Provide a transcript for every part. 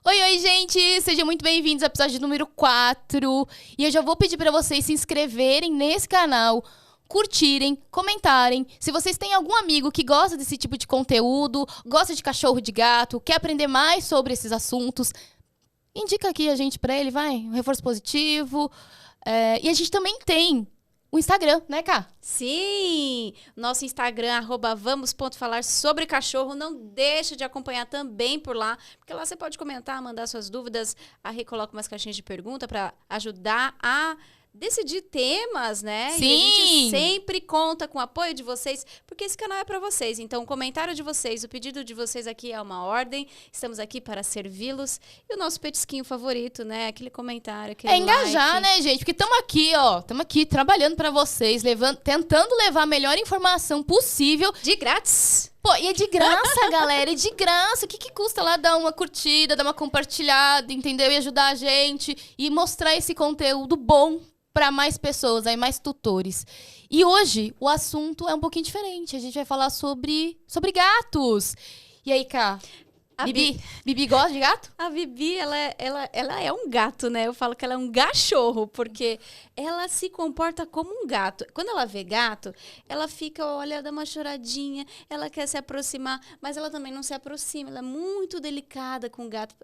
Oi, gente! Sejam muito bem-vindos ao episódio número 4. E eu já vou pedir para vocês se inscreverem nesse canal, curtirem, comentarem. Se vocês têm algum amigo que gosta desse tipo de conteúdo, gosta de cachorro, de gato, quer aprender mais sobre esses assuntos, indica aqui a gente para ele, vai. Um reforço positivo. E a gente também tem o Instagram, né, Ká? Sim! Nosso Instagram, @vamos.falar sobre cachorro. Não deixa de acompanhar também por lá, porque lá você pode comentar, mandar suas dúvidas. A Rê coloca umas caixinhas de pergunta para ajudar a decidir temas, né? Sim! E a gente sempre conta com o apoio de vocês, porque esse canal é para vocês. Então, o comentário de vocês, o pedido de vocês aqui é uma ordem. Estamos aqui para servi-los. E o nosso petisquinho favorito, né? Aquele comentário, aquele engajar, like. né, gente? Porque estamos aqui, ó. Estamos aqui trabalhando para vocês, tentando levar a melhor informação possível. De grátis! Pô, e é de graça, galera, é de graça. O que custa lá dar uma curtida, dar uma compartilhada, entendeu? E ajudar a gente e mostrar esse conteúdo bom para mais pessoas, aí mais tutores. E hoje o assunto é um pouquinho diferente. A gente vai falar sobre gatos. E aí, Ká? Bibi gosta de gato? A Bibi, ela é um gato, né? Eu falo que ela é um cachorro, porque ela se comporta como um gato. Quando ela vê gato, ela fica, olha, dá uma choradinha, ela quer se aproximar, mas ela também não se aproxima. Ela é muito delicada com o gato.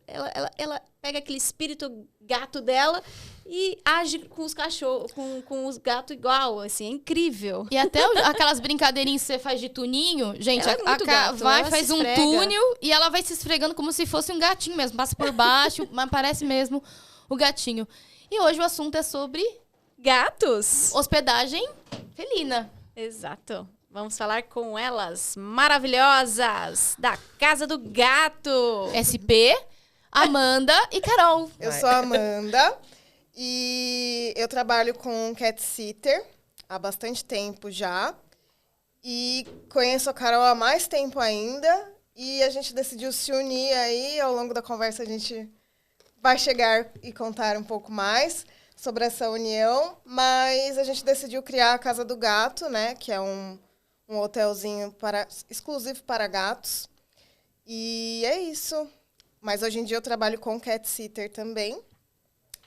Ela pega aquele espírito gato dela e age com os cachorros, com os gatos igual, assim, é incrível. E até aquelas brincadeirinhas que você faz de tuninho, gente, Ela é muito gato, vai, ela faz se um esfrega. túnel e ela vai se esfregando como se fosse um gatinho mesmo. Passa por baixo, mas parece mesmo o gatinho. E hoje o assunto é sobre Gatos! hospedagem felina. Exato. Vamos falar com elas maravilhosas da Casa do Gato. SP, Amanda e Carol. Eu sou a Amanda e eu trabalho com cat sitter há bastante tempo já. E conheço a Carol há mais tempo ainda. E a gente decidiu se unir aí. Ao longo da conversa a gente vai chegar e contar um pouco mais sobre essa união. Mas a gente decidiu criar a Casa do Gato, né? Que é um hotelzinho exclusivo para gatos. E é isso. Mas hoje em dia eu trabalho com cat sitter também.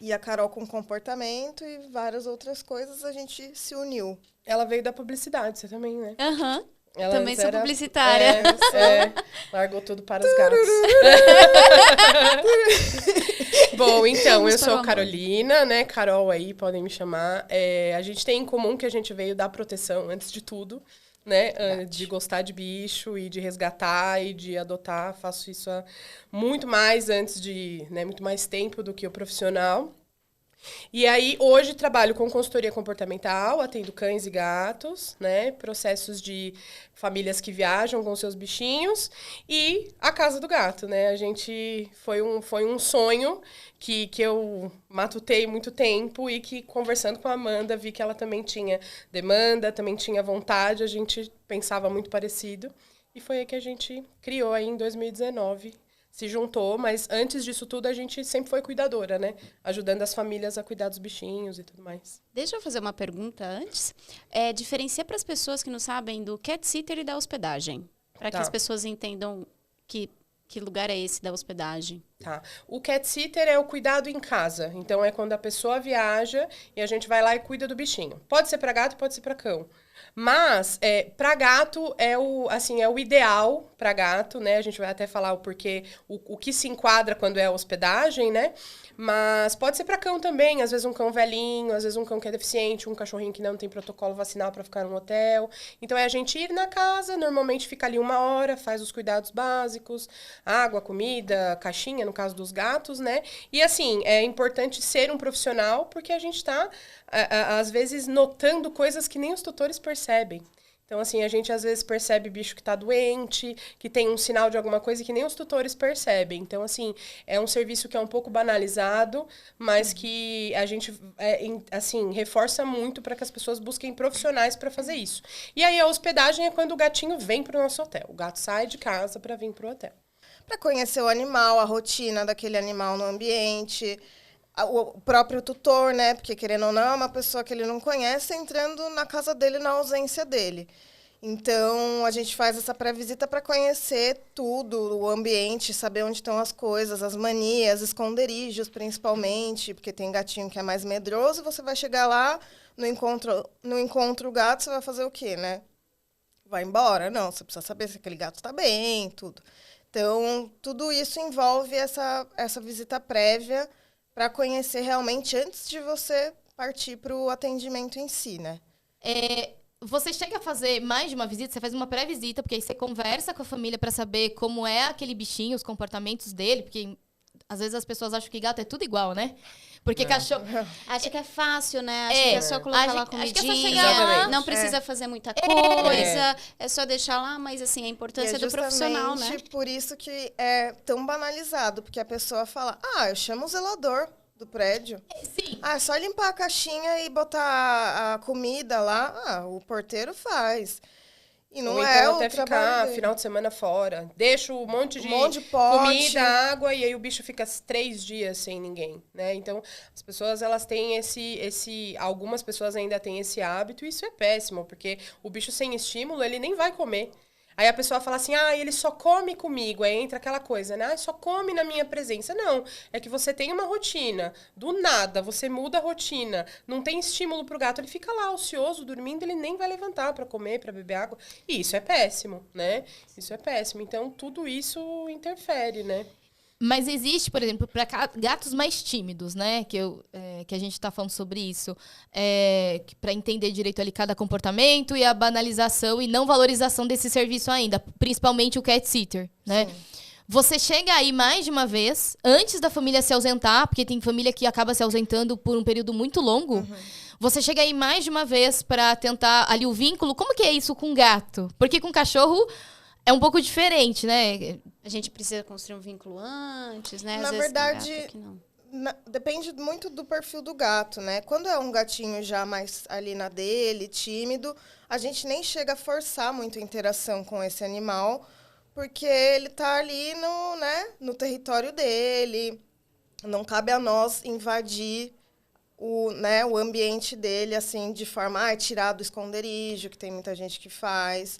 E a Carol com comportamento e várias outras coisas, a gente se uniu. Ela veio da publicidade, você também, né? Aham. Ela Também antes sou era- publicitária. largou tudo para os gatos. Bom, então, Vamos eu para sou o a amor. Carolina, né? Carol aí, podem me chamar. A gente tem em comum que a gente veio dar proteção antes de tudo, né? De gostar de bicho e de resgatar e de adotar. Faço isso há muito mais muito mais tempo do que o profissional. E aí, hoje, trabalho com consultoria comportamental, atendo cães e gatos, né? Processos de famílias que viajam com seus bichinhos. E a Casa do Gato, né? A gente... Foi um sonho que eu matutei muito tempo e que, conversando com a Amanda, vi que ela também tinha demanda, também tinha vontade. A gente pensava muito parecido. E foi aí que a gente criou aí em 2019. Se juntou, mas antes disso tudo a gente sempre foi cuidadora, né? Ajudando as famílias a cuidar dos bichinhos e tudo mais. Deixa eu fazer uma pergunta antes. Diferencia para as pessoas que não sabem do cat sitter e da hospedagem. Para que Tá. as pessoas entendam que lugar é esse da hospedagem. Tá. O cat sitter é o cuidado em casa. Então é quando a pessoa viaja e a gente vai lá e cuida do bichinho. Pode ser para gato, pode ser para cão. Mas para gato é o ideal para gato, né? A gente vai até falar o porquê, o que se enquadra quando é hospedagem, né? Mas pode ser para cão também, às vezes um cão velhinho, às vezes um cão que é deficiente, um cachorrinho que não tem protocolo vacinal para ficar no hotel. Então é a gente ir na casa, normalmente fica ali 1 hora, faz os cuidados básicos, água, comida, caixinha, no caso dos gatos, né? E assim, é importante ser um profissional porque a gente está às vezes notando coisas que nem os tutores percebem. Então, assim, a gente às vezes percebe bicho que tá doente, que tem um sinal de alguma coisa que nem os tutores percebem. Então, assim, é um serviço que é um pouco banalizado, mas que a gente, assim, reforça muito para que as pessoas busquem profissionais para fazer isso. E aí a hospedagem é quando o gatinho vem pro nosso hotel. O gato sai de casa para vir pro hotel. Para conhecer o animal, a rotina daquele animal no ambiente, o próprio tutor, né? Porque, querendo ou não, é uma pessoa que ele não conhece entrando na casa dele na ausência dele. Então, a gente faz essa pré-visita para conhecer tudo, o ambiente, saber onde estão as coisas, as manias, esconderijos, principalmente, porque tem gatinho que é mais medroso, você vai chegar lá, no encontro o gato, você vai fazer o quê, né? Vai embora? Não, você precisa saber se aquele gato está bem, tudo. Então, tudo isso envolve essa visita prévia para conhecer realmente antes de você partir para o atendimento em si, né? Você chega a fazer mais de uma visita, você faz uma pré-visita, porque aí você conversa com a família para saber como é aquele bichinho, os comportamentos dele, porque às vezes as pessoas acham que gato é tudo igual, né? Porque cachorro... Acha que é fácil, né? Acha que é só colocar lá acho que é só comidinha, chegar lá. não precisa fazer muita coisa, é só deixar lá, mas assim, a importância do profissional, né? Por isso que é tão banalizado, porque a pessoa fala, eu chamo o zelador do prédio. Sim. É só limpar a caixinha e botar a comida lá, o porteiro faz. E não ou é então o até trabalho ficar dele. final de semana fora. Deixa um monte de pote. comida, água, e aí o bicho fica 3 dias sem ninguém, né? Então, as pessoas, elas têm algumas pessoas ainda têm esse hábito, e isso é péssimo, porque o bicho sem estímulo, ele nem vai comer. Aí a pessoa fala assim, ele só come comigo. Aí entra aquela coisa, né? Só come na minha presença. Não, é que você tem uma rotina. Do nada, você muda a rotina. Não tem estímulo pro gato. Ele fica lá, ocioso, dormindo. Ele nem vai levantar para comer, para beber água. E isso é péssimo, né? Isso é péssimo. Então, tudo isso interfere, né? Mas existe, por exemplo, para gatos mais tímidos, né? Que a gente está falando sobre isso. Para entender direito ali cada comportamento e a banalização e não valorização desse serviço ainda. Principalmente o cat sitter, né? Sim. Você chega aí mais de uma vez, antes da família se ausentar, porque tem família que acaba se ausentando por um período muito longo. Uhum. Você chega aí mais de uma vez para tentar ali o vínculo. Como que é isso com gato? Porque com cachorro é um pouco diferente, né? A gente precisa construir um vínculo antes, né? Na verdade, depende muito do perfil do gato, né? Quando é um gatinho já mais ali na dele, tímido, a gente nem chega a forçar muito a interação com esse animal, porque ele tá ali no território dele. Não cabe a nós invadir o ambiente dele, assim, de forma tirar do esconderijo, que tem muita gente que faz.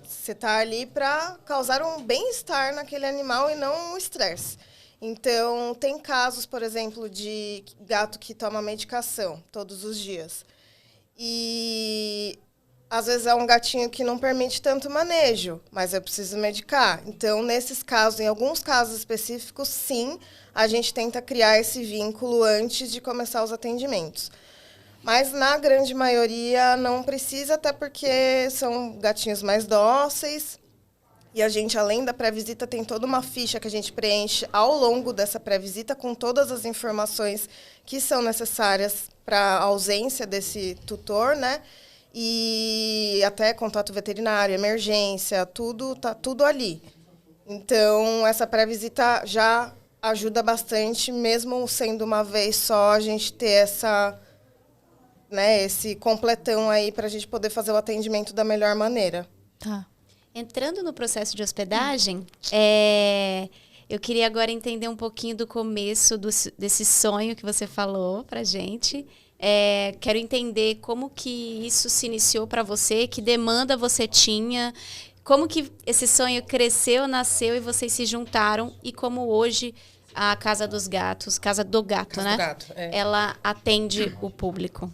Você está ali para causar um bem-estar naquele animal e não um estresse. Então, tem casos, por exemplo, de gato que toma medicação todos os dias. E, às vezes, é um gatinho que não permite tanto manejo, mas eu preciso medicar. Então, nesses casos, em alguns casos específicos, sim, a gente tenta criar esse vínculo antes de começar os atendimentos. Mas, na grande maioria, não precisa, até porque são gatinhos mais dóceis. E a gente, além da pré-visita, tem toda uma ficha que a gente preenche ao longo dessa pré-visita com todas as informações que são necessárias para a ausência desse tutor, né? E até contato veterinário, emergência, tá tudo ali. Então, essa pré-visita já ajuda bastante, mesmo sendo uma vez só, a gente ter esse completão aí para a gente poder fazer o atendimento da melhor maneira. Tá. Entrando no processo de hospedagem, eu queria agora entender um pouquinho do começo desse sonho que você falou pra gente. Quero entender como que isso se iniciou para você, que demanda você tinha, como que esse sonho cresceu, nasceu e vocês se juntaram e como hoje a Casa dos Gatos, Casa do Gato, Casa né? do Gato, ela atende o público.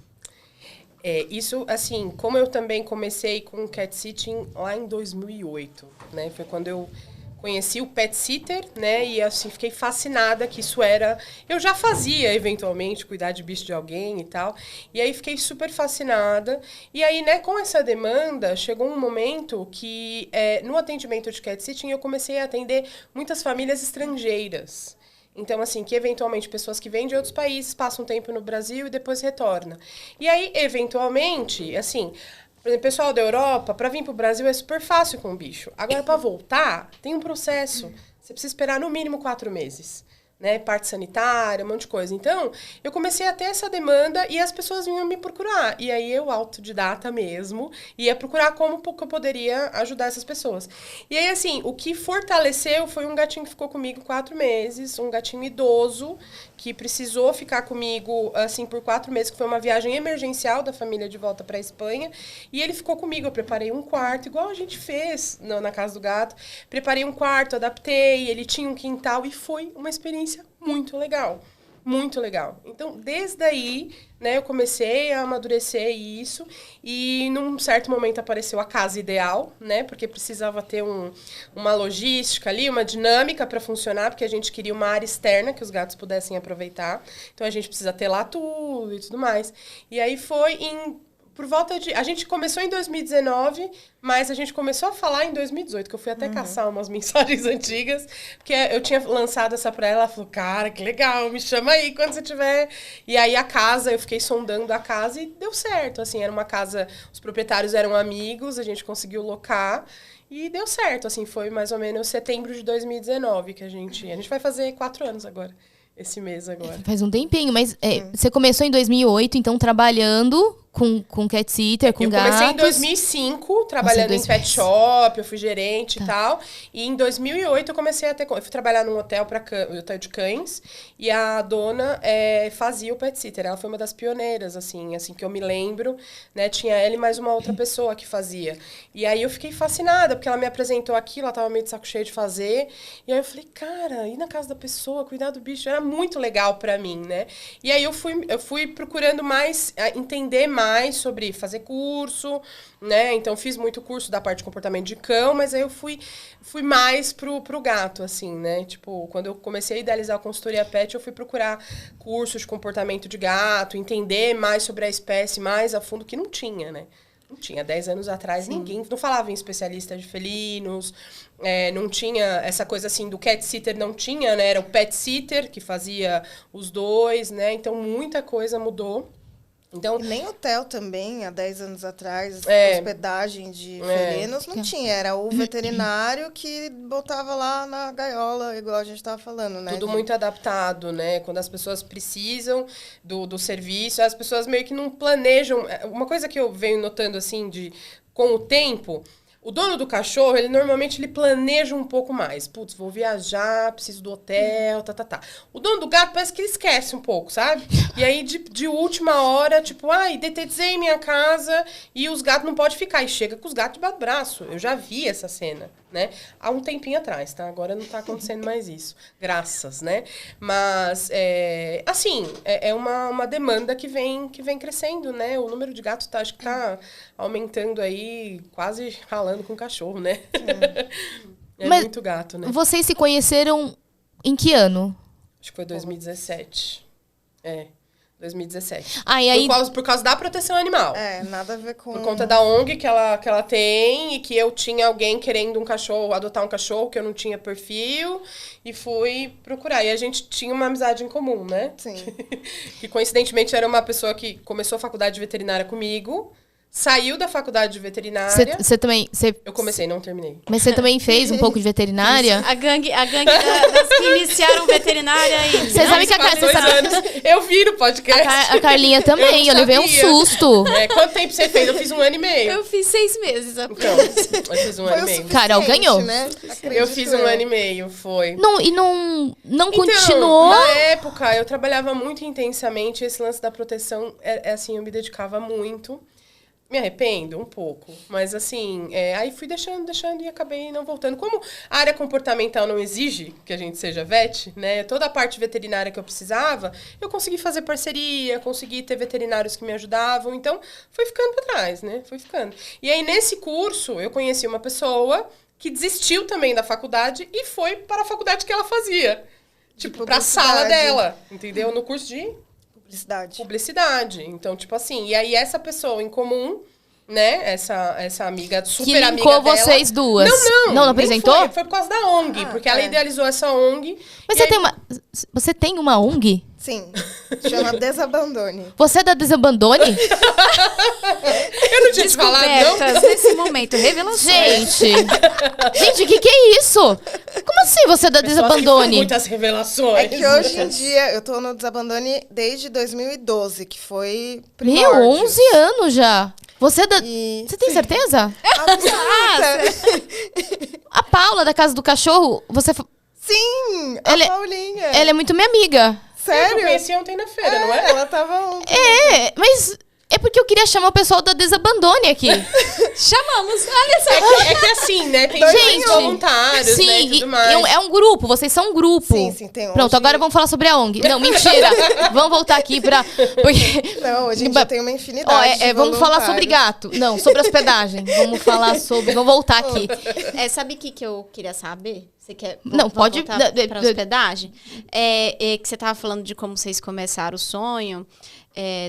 Isso, assim, como eu também comecei com o cat sitting lá em 2008, né? Foi quando eu conheci o pet sitter, né? E, assim, fiquei fascinada que isso era... Eu já fazia, eventualmente, cuidar de bicho de alguém e tal. E aí, fiquei super fascinada. E aí, né, com essa demanda, chegou um momento que, no atendimento de cat sitting, eu comecei a atender muitas famílias estrangeiras. Então, assim, que eventualmente pessoas que vêm de outros países passam um tempo no Brasil e depois retornam. E aí, eventualmente, assim, por exemplo, pessoal da Europa, para vir para o Brasil é super fácil com o bicho. Agora, para voltar, tem um processo. Você precisa esperar no mínimo 4 meses. né? Parte sanitária, um monte de coisa. Então, eu comecei a ter essa demanda e as pessoas vinham me procurar. E aí, eu, autodidata mesmo, ia procurar como que eu poderia ajudar essas pessoas. E aí, assim, o que fortaleceu foi um gatinho que ficou comigo 4 meses, um gatinho idoso, que precisou ficar comigo, assim, por 4 meses, que foi uma viagem emergencial da família de volta para a Espanha. E ele ficou comigo. Eu preparei um quarto, igual a gente fez na Casa do Gato. Preparei um quarto, adaptei, ele tinha um quintal e foi uma experiência muito legal. Muito legal. Então, desde aí, né, eu comecei a amadurecer isso e num certo momento apareceu a casa ideal, né, porque precisava ter uma logística ali, uma dinâmica para funcionar, porque a gente queria uma área externa que os gatos pudessem aproveitar. Então, a gente precisa ter lá tudo e tudo mais. E aí foi por volta de... A gente começou em 2019, mas a gente começou a falar em 2018, que eu fui até caçar umas mensagens antigas, porque eu tinha lançado essa pra ela, ela falou, cara, que legal, me chama aí quando você tiver... E aí a casa, eu fiquei sondando a casa e deu certo, assim, era uma casa, os proprietários eram amigos, a gente conseguiu locar e deu certo, assim, foi mais ou menos setembro de 2019 que a gente vai fazer 4 anos agora, esse mês agora. Faz um tempinho, mas você começou em 2008, então, trabalhando com cat sitter, com gatos. Eu comecei em 2005, trabalhando em pet shop, eu fui gerente e tal. E em 2008 eu comecei a ter... Eu fui trabalhar num hotel de cães, e a dona fazia o pet sitter. Ela foi uma das pioneiras, assim que eu me lembro, né? Tinha ela e mais uma outra pessoa que fazia. E aí eu fiquei fascinada, porque ela me apresentou aquilo, ela tava meio de saco cheio de fazer. E aí eu falei, cara, ir na casa da pessoa, cuidar do bicho, era muito legal pra mim, né? E aí eu fui procurando mais, entender mais sobre fazer curso, né? Então, fiz muito curso da parte de comportamento de cão, mas aí eu fui mais pro gato, assim, né? Tipo, quando eu comecei a idealizar a consultoria pet, eu fui procurar cursos de comportamento de gato, entender mais sobre a espécie mais a fundo, que não tinha, né? Não tinha. 10 anos atrás, ninguém... Não falava em especialista de felinos, não tinha essa coisa assim do cat sitter, não tinha, né? Era o pet sitter que fazia os dois, né? Então, muita coisa mudou. Então, e nem hotel também, há 10 anos atrás, hospedagem de felinos, não tinha. Era o veterinário que botava lá na gaiola, igual a gente estava falando, né? Tudo muito adaptado, né? Quando as pessoas precisam do serviço, as pessoas meio que não planejam. Uma coisa que eu venho notando, assim, com o tempo... O dono do cachorro, ele normalmente planeja um pouco mais. Putz, vou viajar, preciso do hotel, tá. O dono do gato parece que ele esquece um pouco, sabe? E aí, de última hora, tipo, detetizei minha casa e os gatos não podem ficar. E chega com os gatos debaixo do braço. Eu já vi essa cena, né? Há um tempinho atrás, tá? Agora não tá acontecendo mais isso. Graças, né? Mas, assim, é uma demanda que vem crescendo, né? O número de gatos acho que tá aumentando aí, quase ralando com o cachorro, né? Mas muito gato, né? Vocês se conheceram em que ano? Acho que foi 2017. 2017. E aí... Por causa da proteção animal. Nada a ver com... Por conta da ONG que ela tem, e que eu tinha alguém querendo adotar um cachorro, que eu não tinha perfil, e fui procurar. E a gente tinha uma amizade em comum, né? Sim. Que coincidentemente era uma pessoa que começou a faculdade de veterinária comigo, saiu da faculdade de veterinária. Você também... Eu comecei, não terminei. Mas você também fez um pouco de veterinária? A gangue das que iniciaram veterinária aí. Você sabe que anos. Eu vi no podcast. A Carlinha também, eu levei um susto. Quanto tempo você fez? Eu fiz 1 ano e meio. Eu fiz 6 meses. Então, eu fiz 1 ano e meio. Carol ganhou. Né? Eu fiz 1 ano e meio, foi. Não continuou? Na época, eu trabalhava muito intensamente. Esse lance da proteção, assim, eu me dedicava muito. Me arrependo um pouco, mas assim, aí fui deixando e acabei não voltando. Como a área comportamental não exige que a gente seja vet, né? Toda a parte veterinária que eu precisava, eu consegui fazer parceria, consegui ter veterinários que me ajudavam, então foi ficando para trás, né? Foi ficando. E aí, nesse curso, eu conheci uma pessoa que desistiu também da faculdade e foi para a faculdade que ela fazia. Tipo, para a sala dela, entendeu? No curso de... Publicidade. Então, tipo assim, e aí essa pessoa em comum, né, essa amiga, super amiga dela... Que linkou vocês duas. Não apresentou? Foi por causa da ONG, porque ela idealizou essa ONG. Mas você tem uma ONG? Sim, chama Desabandone. Você é da Desabandone? Eu não tinha te falado, não? Descobertas nesse momento, revelações. Gente, o que é isso? Como assim você é da Pessoa que faz Desabandone? muitas revelações. É que hoje em dia eu tô no Desabandone desde 2012, que foi Meu, primórdios. 11 anos já. Você é da... E... Você tem certeza? Absoluta. A Paula, da Casa do Cachorro, você... Sim, Ela a é- Paulinha. Ela é muito minha amiga. Eu Sério? conheci ontem na feira, não é? Ela tava ontem. É, mas é porque eu queria chamar o pessoal da Desabandone aqui. Chamamos, olha só. É que assim, né? Tem Gente, dois voluntários, né? Sim, E tudo mais. é um grupo, vocês são um grupo. Sim, tem Pronto, hoje- agora vamos falar sobre a ONG. Não, mentira. Vamos voltar aqui pra... Porque... Não, hoje em dia tem uma Ó, infinidade de vamos falar sobre voluntários. gato. Não, sobre hospedagem. Vamos falar sobre... Vamos voltar aqui. Sabe o que eu queria saber? Você quer Não, pode- para hospedagem? Que você estava falando de como vocês começaram o sonho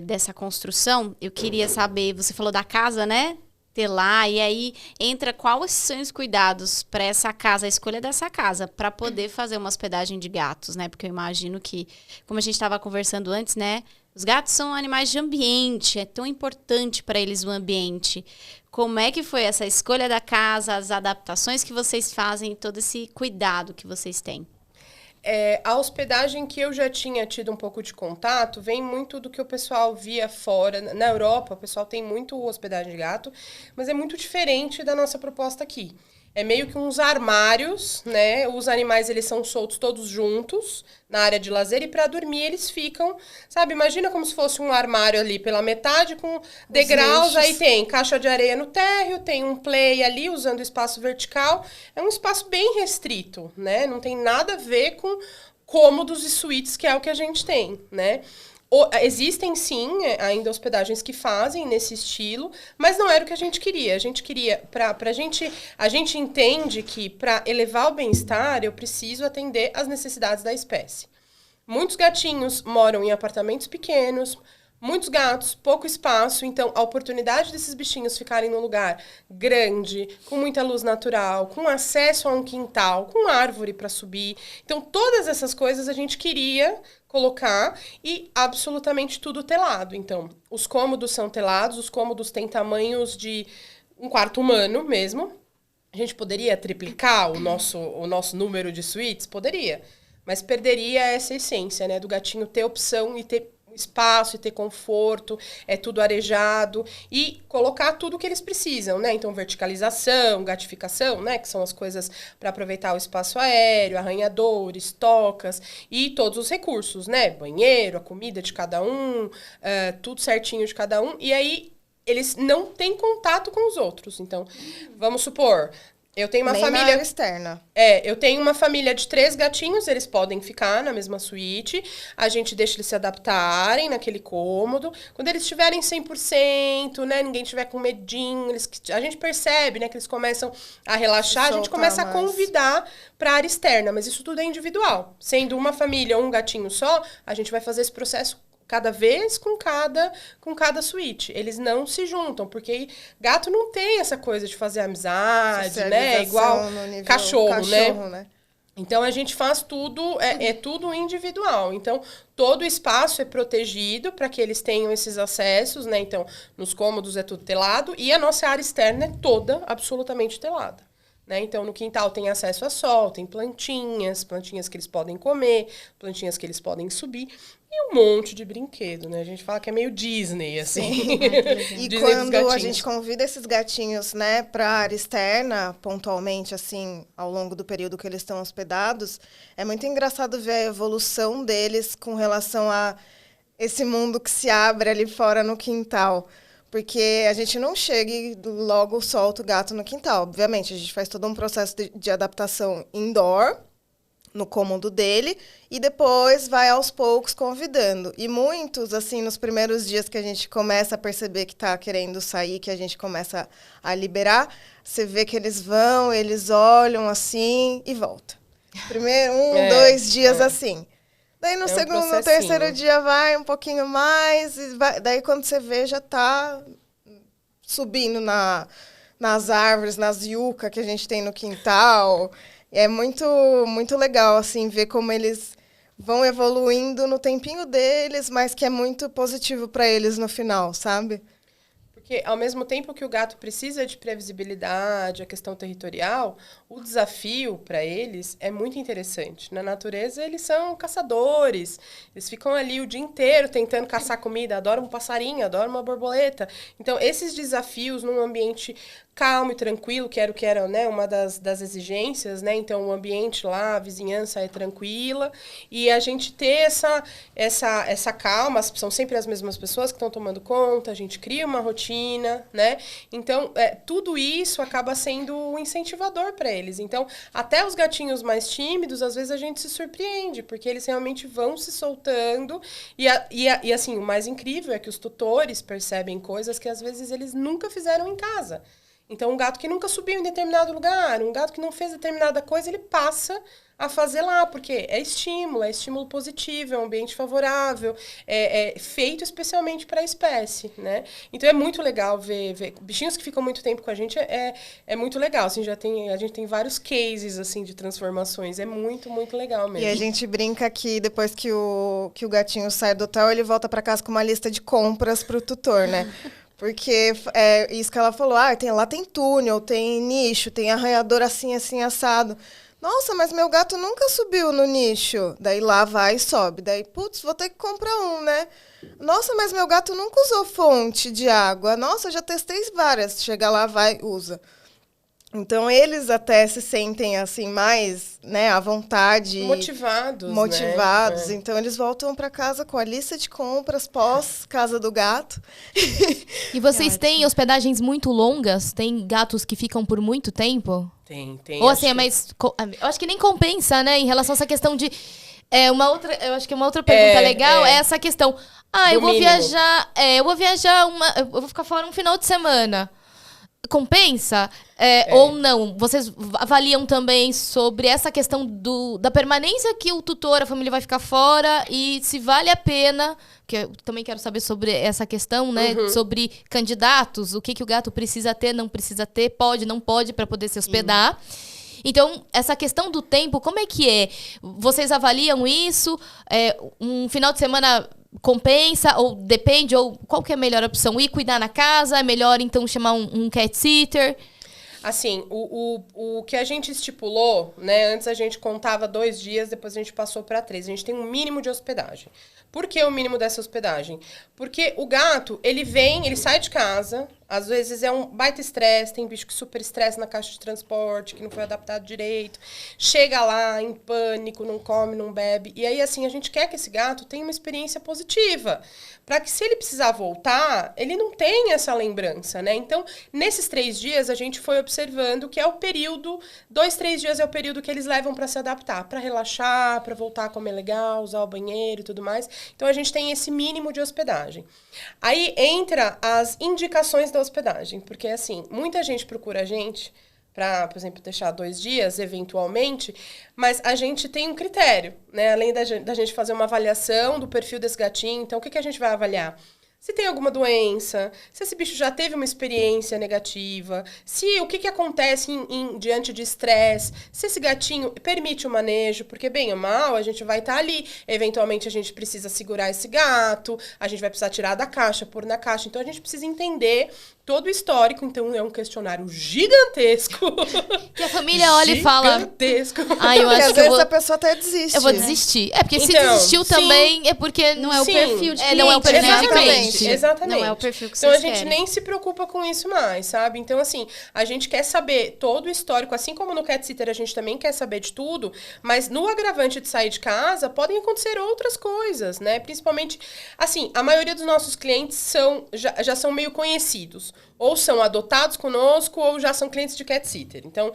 dessa construção. Eu queria saber, você falou da casa, né? Ter lá, e aí entra quais são os cuidados para essa casa, a escolha dessa casa, para poder fazer uma hospedagem de gatos, né? Porque eu imagino que, como a gente estava conversando antes, né? Os gatos são animais de ambiente, é tão importante para eles o ambiente. Como é que foi essa escolha da casa, as adaptações que vocês fazem, todo esse cuidado que vocês têm? A hospedagem que eu já tinha tido um pouco de contato vem muito do que o pessoal via fora. Na Europa, o pessoal tem muito hospedagem de gato, mas é muito diferente da nossa proposta aqui. É meio que uns armários, né? Os animais, eles são soltos todos juntos na área de lazer e para dormir eles ficam, sabe? Imagina como se fosse um armário ali pela metade com degraus, eixos. aí tem caixa de areia no térreo, tem um play ali usando espaço vertical. É um espaço bem restrito, né? Não tem nada a ver com cômodos e suítes, que é o que a gente tem, né? Existem, sim, ainda hospedagens que fazem nesse estilo, mas não era o que a gente queria. A gente queria, a gente entende que para elevar o bem-estar, eu preciso atender às necessidades da espécie. Muitos gatinhos moram em apartamentos pequenos, muitos gatos, pouco espaço, então a oportunidade desses bichinhos ficarem num lugar grande, com muita luz natural, com acesso a um quintal, com árvore para subir. Então, todas essas coisas a gente queria colocar e absolutamente tudo telado. Então, os cômodos são telados, os cômodos têm tamanhos de um quarto humano mesmo. A gente poderia triplicar o nosso número de suítes? Poderia. Mas perderia essa essência, né? Do gatinho ter opção e ter espaço e ter conforto, é tudo arejado e colocar tudo que eles precisam, né? Então, verticalização, gatificação, né? Que são as coisas para aproveitar o espaço aéreo, arranhadores, tocas e todos os recursos, né? Banheiro, a comida de cada um, tudo certinho de cada um. E aí, eles não têm contato com os outros. Então, vamos supor... Eu tenho uma Nem família... na área externa. Eu tenho uma família de 3 gatinhos, eles podem ficar na mesma suíte, a gente deixa eles se adaptarem naquele cômodo. Quando eles estiverem 100%, né, ninguém tiver com medinho, a gente percebe, né, que eles começam a relaxar, a gente começa a convidar para a área externa, mas isso tudo é individual. Sendo uma família ou um gatinho só, a gente vai fazer esse processo cada vez com cada suíte. Eles não se juntam, porque gato não tem essa coisa de fazer amizade, né? Igual cachorro, né? Então, a gente faz tudo, é tudo individual. Então, todo o espaço é protegido para que eles tenham esses acessos, né? Então, nos cômodos é tudo telado e a nossa área externa é toda absolutamente telada. Né? Então, no quintal tem acesso a sol, tem plantinhas que eles podem comer, plantinhas que eles podem subir. E um monte de brinquedo, né? A gente fala que é meio Disney, assim. E Disney quando a gente convida esses gatinhos, né, para a área externa, pontualmente, assim, ao longo do período que eles estão hospedados, é muito engraçado ver a evolução deles com relação a esse mundo que se abre ali fora no quintal. Porque a gente não chega e logo solta o gato no quintal. Obviamente, a gente faz todo um processo de adaptação indoor, no cômodo dele, e depois vai aos poucos convidando. E muitos, assim, nos primeiros dias que a gente começa a perceber que está querendo sair, que a gente começa a liberar, você vê que eles vão, eles olham assim e voltam. Primeiro, 2 dias assim. Daí no segundo, no terceiro dia vai um pouquinho mais, e daí quando você vê já está subindo nas árvores, nas yucca que a gente tem no quintal. É muito, muito legal, assim, ver como eles vão evoluindo no tempinho deles, mas que é muito positivo para eles no final, sabe? Porque, ao mesmo tempo que o gato precisa de previsibilidade, a questão territorial, o desafio para eles é muito interessante. Na natureza, eles são caçadores. Eles ficam ali o dia inteiro tentando caçar comida. Adoram um passarinho, adoram uma borboleta. Então, esses desafios num ambiente calmo e tranquilo, que era né, uma das exigências, né? Então, o ambiente lá, a vizinhança é tranquila. E a gente ter essa calma, são sempre as mesmas pessoas que estão tomando conta, a gente cria uma rotina, né? Então, tudo isso acaba sendo um incentivador para eles. Então, até os gatinhos mais tímidos, às vezes a gente se surpreende, porque eles realmente vão se soltando. E assim, o mais incrível é que os tutores percebem coisas que, às vezes, eles nunca fizeram em casa. Então, um gato que nunca subiu em determinado lugar, um gato que não fez determinada coisa, ele passa a fazer lá, porque é estímulo positivo, é um ambiente favorável, é feito especialmente para a espécie, né? Então, é muito legal ver bichinhos que ficam muito tempo com a gente, é muito legal, assim, a gente tem vários cases, assim, de transformações, é muito, muito legal mesmo. E a gente brinca que depois que o gatinho sai do hotel, ele volta para casa com uma lista de compras para o tutor, né? Porque é isso que ela falou, lá tem túnel, tem nicho, tem arranhador assim, assim, assado. Nossa, mas meu gato nunca subiu no nicho. Daí lá vai e sobe. Daí, putz, vou ter que comprar um, né? Nossa, mas meu gato nunca usou fonte de água. Nossa, já testei várias. Chega lá, vai, usa. Então, eles até se sentem, assim, mais, né, à vontade. Motivados, né? Então, eles voltam para casa com a lista de compras pós-casa do gato. E vocês têm hospedagens muito longas? Tem gatos que ficam por muito tempo? Tem. Ou assim, eu acho que nem compensa, né? Em relação a essa questão de... eu acho que uma outra pergunta legal é essa questão. Eu vou viajar... eu vou ficar fora um final de semana. Compensa? Ou não? Vocês avaliam também sobre essa questão da permanência que o tutor, a família vai ficar fora e se vale a pena, que eu também quero saber sobre essa questão, né? Sobre candidatos, o que o gato precisa ter, não precisa ter, pode, não pode para poder se hospedar. Então, essa questão do tempo, como é que é? Vocês avaliam isso? Um final de semana compensa? Ou depende? Ou qual que é a melhor opção? Ir cuidar na casa? É melhor, então, chamar um cat sitter? Assim, o que a gente estipulou, né? Antes a gente contava 2 dias, depois a gente passou para 3. A gente tem um mínimo de hospedagem. Por que o mínimo dessa hospedagem? Porque o gato, ele sai de casa, às vezes é um baita estresse, tem bicho que super estresse na caixa de transporte, que não foi adaptado direito, chega lá em pânico, não come, não bebe. E aí, assim, a gente quer que esse gato tenha uma experiência positiva, para que se ele precisar voltar, ele não tenha essa lembrança, né? Então, nesses 3 dias, a gente foi observando que é o período, 2, 3 dias é o período que eles levam para se adaptar, para relaxar, para voltar a comer legal, usar o banheiro e tudo mais. Então, a gente tem esse mínimo de hospedagem. Aí entra as indicações da hospedagem, porque, assim, muita gente procura a gente para, por exemplo, deixar 2 dias, eventualmente, mas a gente tem um critério, né? Além da gente fazer uma avaliação do perfil desse gatinho, então, o que a gente vai avaliar? Se tem alguma doença, se esse bicho já teve uma experiência negativa, o que acontece diante de estresse, se esse gatinho permite o manejo, porque bem ou mal a gente vai estar ali, eventualmente a gente precisa segurar esse gato, a gente vai precisar tirar da caixa, pôr na caixa, então a gente precisa entender todo o histórico, então é um questionário gigantesco. Que a família olha e fala... Gigantesco. Eu Porque acho às que vezes a pessoa até desiste. eu vou né? desistir. Porque se Então, desistiu sim. também é porque... Não é o perfil de cliente. não é o perfil de Exatamente. cliente. Exatamente. Não é o perfil que Então, vocês a gente querem. nem se preocupa com isso mais, sabe? Então, assim, a gente quer saber todo o histórico, assim como no Cat Sitter a gente também quer saber de tudo, mas no agravante de sair de casa podem acontecer outras coisas, né? Principalmente, assim, a maioria dos nossos clientes já são meio conhecidos. Ou são adotados conosco, ou já são clientes de Cat Sitter. Então,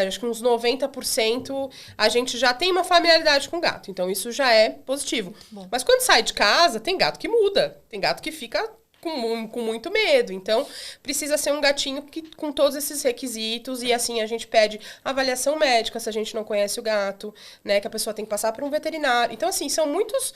acho que uns 90% a gente já tem uma familiaridade com o gato. Então, isso já é positivo. Mas quando sai de casa, tem gato que muda. Tem gato que fica com muito medo. Então, precisa ser um gatinho com todos esses requisitos. E assim, a gente pede avaliação médica se a gente não conhece o gato, né? Que a pessoa tem que passar por um veterinário. Então, assim, são muitos...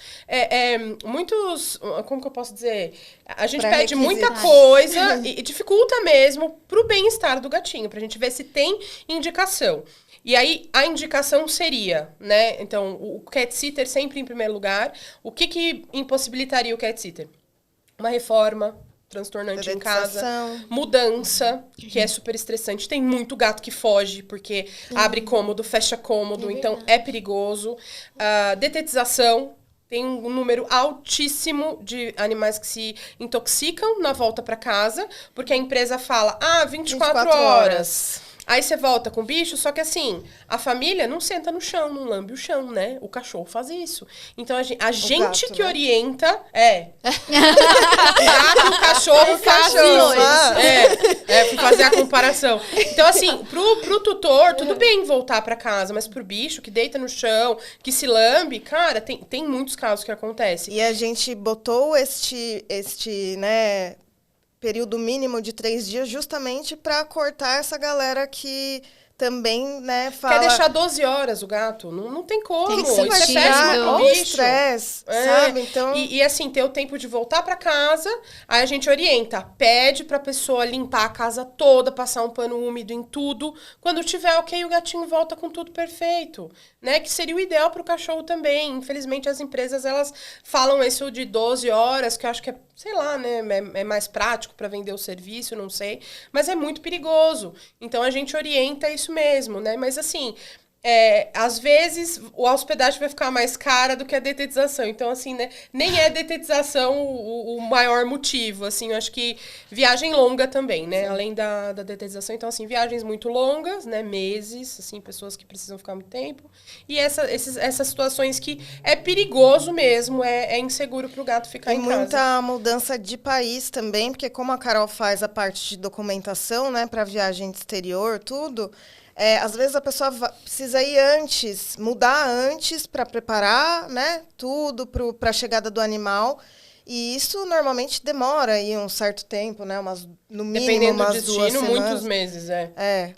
como que eu posso dizer? A gente pede muita coisa e dificulta mesmo pro bem-estar do gatinho, pra gente ver se tem indicação. E aí, a indicação seria, né? Então, o cat sitter sempre em primeiro lugar. O que impossibilitaria o cat sitter? Uma reforma transtornante em casa, mudança, que é super estressante. Tem muito gato que foge, porque abre cômodo, fecha cômodo, então é perigoso. Detetização, tem um número altíssimo de animais que se intoxicam na volta para casa, porque a empresa fala, 24 horas. Aí você volta com o bicho, só que assim, a família não senta no chão, não lambe o chão, né? O cachorro faz isso. Então, a gente gato, que orienta... o cachorro faz isso. Fui fazer a comparação. Então, assim, pro tutor, tudo bem voltar pra casa, mas pro bicho que deita no chão, que se lambe, cara, tem muitos casos que acontecem. E a gente botou este né... período mínimo de 3 dias, justamente para cortar essa galera que também, né, fala... Quer deixar 12 horas o gato? Não tem como. Tem que ser isso é péssimo pro o bicho. estresse, sabe? Então... E assim, ter o tempo de voltar para casa, aí a gente orienta, pede pra pessoa limpar a casa toda, passar um pano úmido em tudo. Quando tiver ok, o gatinho volta com tudo perfeito, né? Que seria o ideal pro cachorro também. Infelizmente, as empresas, elas falam isso de 12 horas, que eu acho que é, sei lá, né? É mais prático para vender o serviço, não sei. Mas é muito perigoso. Então, a gente orienta isso mesmo, né? Mas, assim, às vezes, a hospedagem vai ficar mais cara do que a detetização. Então, assim, né? Nem é detetização o maior motivo, assim. Eu acho que viagem longa também, né? Sim. Além da detetização. Então, assim, viagens muito longas, né? Meses, assim, pessoas que precisam ficar muito tempo. E essas situações que é perigoso mesmo, é inseguro pro gato ficar em casa. Tem muita mudança de país também, porque como a Carol faz a parte de documentação, né? Para viagem exterior, tudo... às vezes a pessoa precisa ir antes, mudar antes para preparar, né, tudo para a chegada do animal. E isso normalmente demora aí um certo tempo, né? No mínimo dependendo umas do destino, 2 semanas. muitos meses,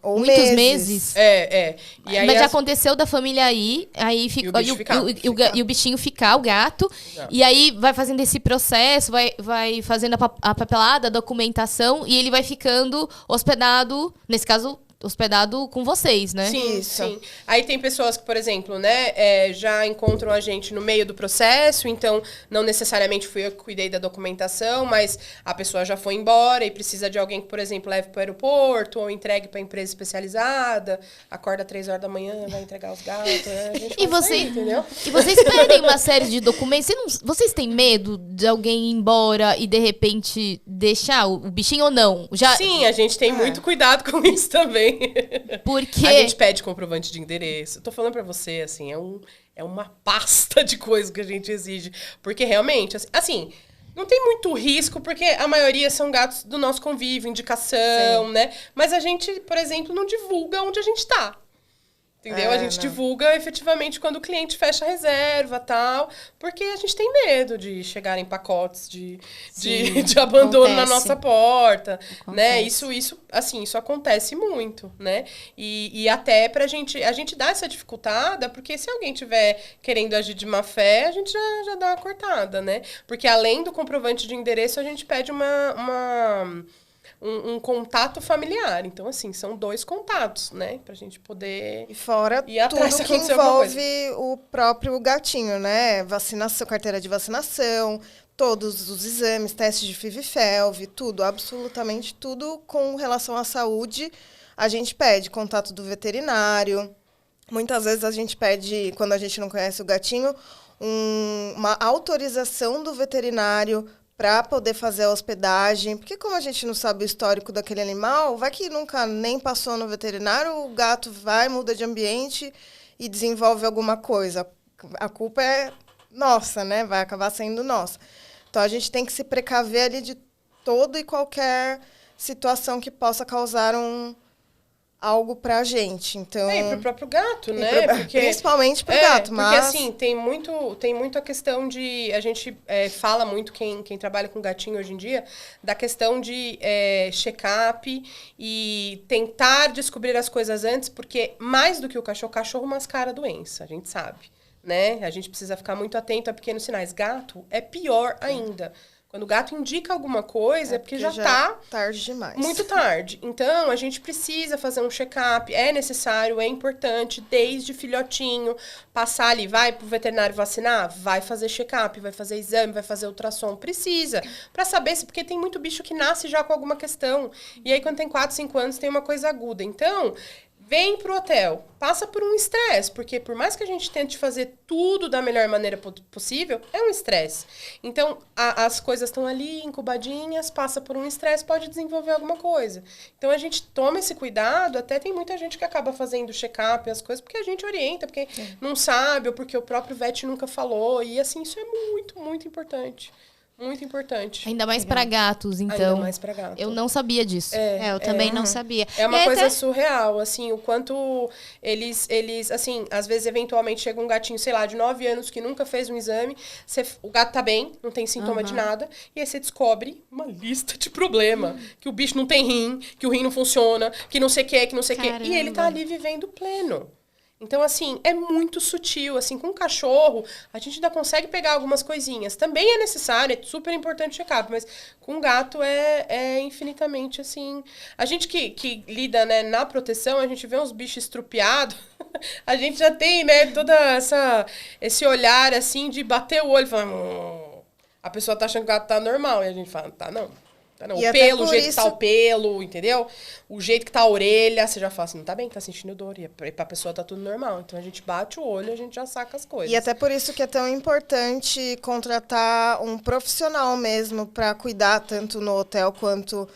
ou muitos meses. E aí mas já aconteceu da família aí fica, e o bichinho ficar, o gato. Exato. E aí vai fazendo esse processo, vai fazendo a papelada, a documentação, e ele vai ficando hospedado, nesse caso... hospedado com vocês, né? Sim, sim. Aí tem pessoas que, por exemplo, né, já encontram a gente no meio do processo, então não necessariamente fui eu que cuidei da documentação, mas a pessoa já foi embora e precisa de alguém que, por exemplo, leve para o aeroporto ou entregue para a empresa especializada, acorda 3 horas da manhã, vai entregar os gatos, né? A gente entendeu? E vocês pedem uma série de documentos, vocês têm medo de alguém ir embora e, de repente, deixar o bichinho ou não? Sim, a gente tem muito cuidado com isso também. Porque a gente pede comprovante de endereço. Eu tô falando pra você, assim, é uma pasta de coisas que a gente exige. Porque realmente, assim, não tem muito risco, porque a maioria são gatos do nosso convívio, indicação, né? Mas a gente, por exemplo, não divulga onde a gente tá. Entendeu? A gente divulga efetivamente quando o cliente fecha a reserva e tal, porque a gente tem medo de chegar em pacotes de abandono na nossa porta, né? Isso acontece muito, né? E até a gente dá essa dificultada, porque se alguém tiver querendo agir de má fé, a gente já dá uma cortada, né? Porque além do comprovante de endereço, a gente pede um contato familiar. Então, assim, são 2 contatos, né? Pra gente poder... E fora tudo que envolve o próprio gatinho, né? Vacinação, carteira de vacinação, todos os exames, testes de FIV e FeLV, tudo, absolutamente tudo com relação à saúde. A gente pede contato do veterinário. Muitas vezes a gente pede, quando a gente não conhece o gatinho, uma autorização do veterinário para poder fazer a hospedagem, porque como a gente não sabe o histórico daquele animal, vai que nunca nem passou no veterinário, o gato vai, muda de ambiente e desenvolve alguma coisa. A culpa é nossa, né? Vai acabar sendo nossa. Então, a gente tem que se precaver ali de toda e qualquer situação que possa causar algo pra gente. Então, E pro próprio gato, né? Principalmente pro gato, mas... Porque, assim, tem muito a questão de... A gente fala muito, quem trabalha com gatinho hoje em dia, da questão de check-up e tentar descobrir as coisas antes, porque mais do que o cachorro mascara a doença, a gente sabe, né? A gente precisa ficar muito atento a pequenos sinais. Gato é pior ainda. Quando o gato indica alguma coisa, é porque já tá tarde demais. Muito tarde. Então, a gente precisa fazer um check-up. É necessário, é importante, desde filhotinho, passar ali, vai pro veterinário vacinar, vai fazer check-up, vai fazer exame, vai fazer ultrassom. Precisa. Pra saber se... Porque tem muito bicho que nasce já com alguma questão. E aí, quando tem 4, 5 anos, tem uma coisa aguda. Então... Vem pro hotel, passa por um estresse, porque por mais que a gente tente fazer tudo da melhor maneira possível, é um estresse. Então, as coisas estão ali, incubadinhas, passa por um estresse, pode desenvolver alguma coisa. Então, a gente toma esse cuidado, até tem muita gente que acaba fazendo check-up, as coisas, porque a gente orienta, porque não sabe, ou porque o próprio vet nunca falou, e assim, isso é muito, muito importante. Muito importante. Ainda mais para gatos, então. Ainda mais para gatos. Eu não sabia disso. Eu também não sabia. É uma coisa surreal, assim, o quanto eles, assim, às vezes, eventualmente, chega um gatinho, sei lá, de 9 anos, que nunca fez um exame, o gato tá bem, não tem sintoma de nada, e aí você descobre uma lista de problema. Que o bicho não tem rim, que o rim não funciona, que não sei o que, que não sei o que. E ele tá ali vivendo pleno. Então, assim, é muito sutil. Assim, com um cachorro, a gente ainda consegue pegar algumas coisinhas. Também é necessário, é super importante o check-up, mas com um gato é infinitamente, assim... A gente que lida, né, na proteção, a gente vê uns bichos estrupiados, a gente já tem, né, toda esse olhar, assim, de bater o olho e falar... A pessoa tá achando que o gato tá normal, e a gente fala, tá, não. Não, o pelo, o jeito que tá o pelo, entendeu? O jeito que tá a orelha, você já fala assim, não tá bem, tá sentindo dor. E pra pessoa tá tudo normal. Então, a gente bate o olho e a gente já saca as coisas. E até por isso que é tão importante contratar um profissional mesmo pra cuidar tanto no hotel quanto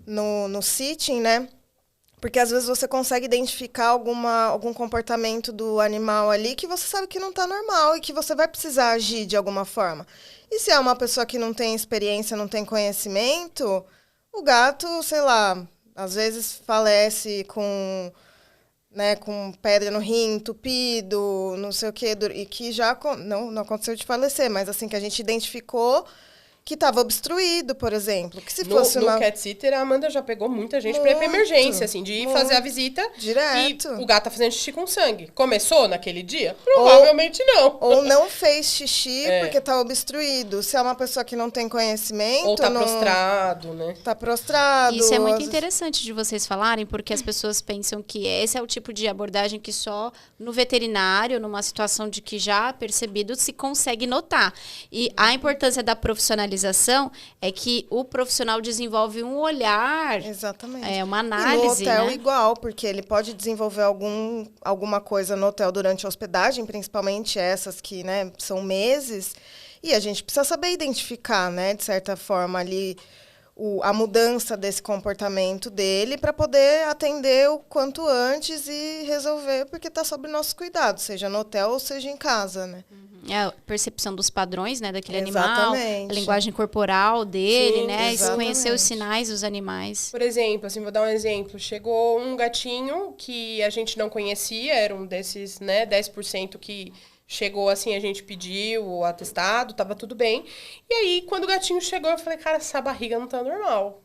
no sitting, né? Porque às vezes você consegue identificar algum comportamento do animal ali que você sabe que não tá normal e que você vai precisar agir de alguma forma. E se é uma pessoa que não tem experiência, não tem conhecimento, o gato, sei lá, às vezes falece com pedra no rim, entupido, não sei o quê, e que já não aconteceu de falecer, mas assim, que a gente identificou que estava obstruído, por exemplo. Que se fosse no cat sitter, a Amanda já pegou muita gente pra ir pra emergência, assim, de ir fazer a visita. Direto. E o gato tá fazendo xixi com sangue. Começou naquele dia? Provavelmente não. Ou não fez xixi porque tá obstruído. Se é uma pessoa que não tem conhecimento... Ou tá prostrado, né? Tá prostrado. Isso é muito interessante de vocês falarem, porque as pessoas pensam que esse é o tipo de abordagem que só no veterinário, numa situação de que já percebido, se consegue notar. E a importância da profissionalização é que o profissional desenvolve um olhar. Exatamente. Uma análise, e no hotel né? igual, porque ele pode desenvolver alguma coisa no hotel durante a hospedagem, principalmente essas que, né, são meses, e a gente precisa saber identificar, né, de certa forma, ali a mudança desse comportamento dele para poder atender o quanto antes e resolver, porque está sob nosso cuidado, seja no hotel ou seja em casa, né? A percepção dos padrões, né, daquele Exatamente. animal, a linguagem corporal dele, Sim, né, exatamente. conhecer os sinais dos animais. Por exemplo, assim, vou dar um exemplo. Chegou um gatinho que a gente não conhecia, era um desses, né, 10% que chegou assim, a gente pediu o atestado, tava tudo bem. E aí, quando o gatinho chegou, eu falei, cara, essa barriga não tá normal.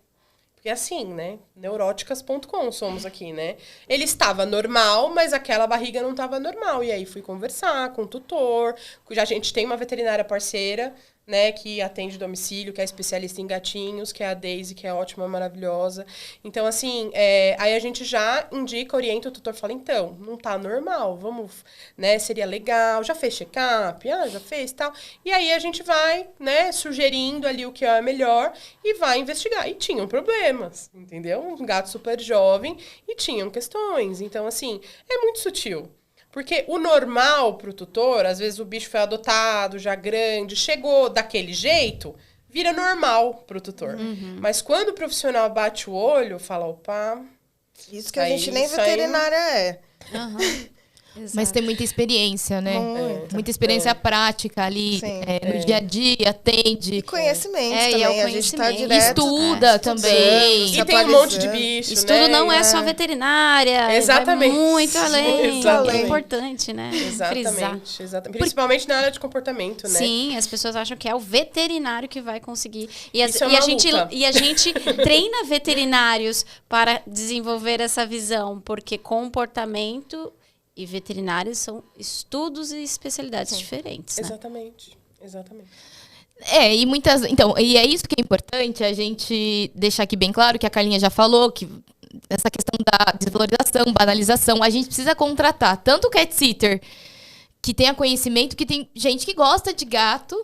Porque assim, né? Neuróticas.com somos aqui, né? Ele estava normal, mas aquela barriga não estava normal. E aí fui conversar com o tutor. A gente tem uma veterinária parceira, né, que atende domicílio, que é especialista em gatinhos, que é a Daisy, que é ótima, maravilhosa. Então, assim, aí a gente já indica, orienta o tutor, fala, então, não tá normal, vamos, né, seria legal, já fez check-up? Já fez, tal. E aí a gente vai, né, sugerindo ali o que é melhor e vai investigar. E tinham problemas, entendeu? Um gato super jovem e tinham questões. Então, assim, é muito sutil. Porque o normal pro tutor, às vezes o bicho foi adotado, já grande, chegou daquele jeito, vira normal pro tutor. Uhum. Mas quando o profissional bate o olho, fala, opa... Isso que a gente nem veterinária é. Uhum. Mas tem muita experiência, né? Muita experiência prática ali, Sim. no dia a dia, atende. E conhecimento É, e também. é o A gente tá conhecimento. direto. Estuda também. se E tem um monte de atualizando. bicho, Isso né? tudo não é só veterinária. Exatamente. Vai muito além. Exatamente. É importante, né? Frisar. Exatamente. Principalmente na área de comportamento, né? Sim, as pessoas acham que é o veterinário que vai conseguir. E Isso é uma luta. a gente treina veterinários para desenvolver essa visão, porque comportamento e veterinários são estudos e especialidades diferentes, né? Exatamente. E muitas. Então, e é isso que é importante a gente deixar aqui bem claro, que a Carlinha já falou, que essa questão da desvalorização, banalização, a gente precisa contratar tanto o cat sitter que tenha conhecimento, que tem gente que gosta de gato,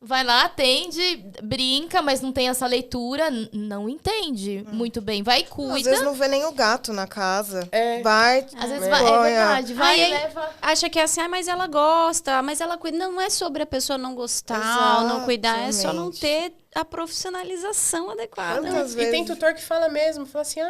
vai lá, atende, brinca, mas não tem essa leitura, não entende muito bem. Vai e cuida. Às vezes não vê nem o gato na casa. É. Vai. Às vezes põe é a- verdade, vai Aí, e leva. acha que é assim, mas ela gosta, mas ela cuida. Não é sobre a pessoa não gostar ou não cuidar, é só não Exatamente. ter a profissionalização adequada. Quantas E tem vezes- tutor que fala mesmo, fala assim,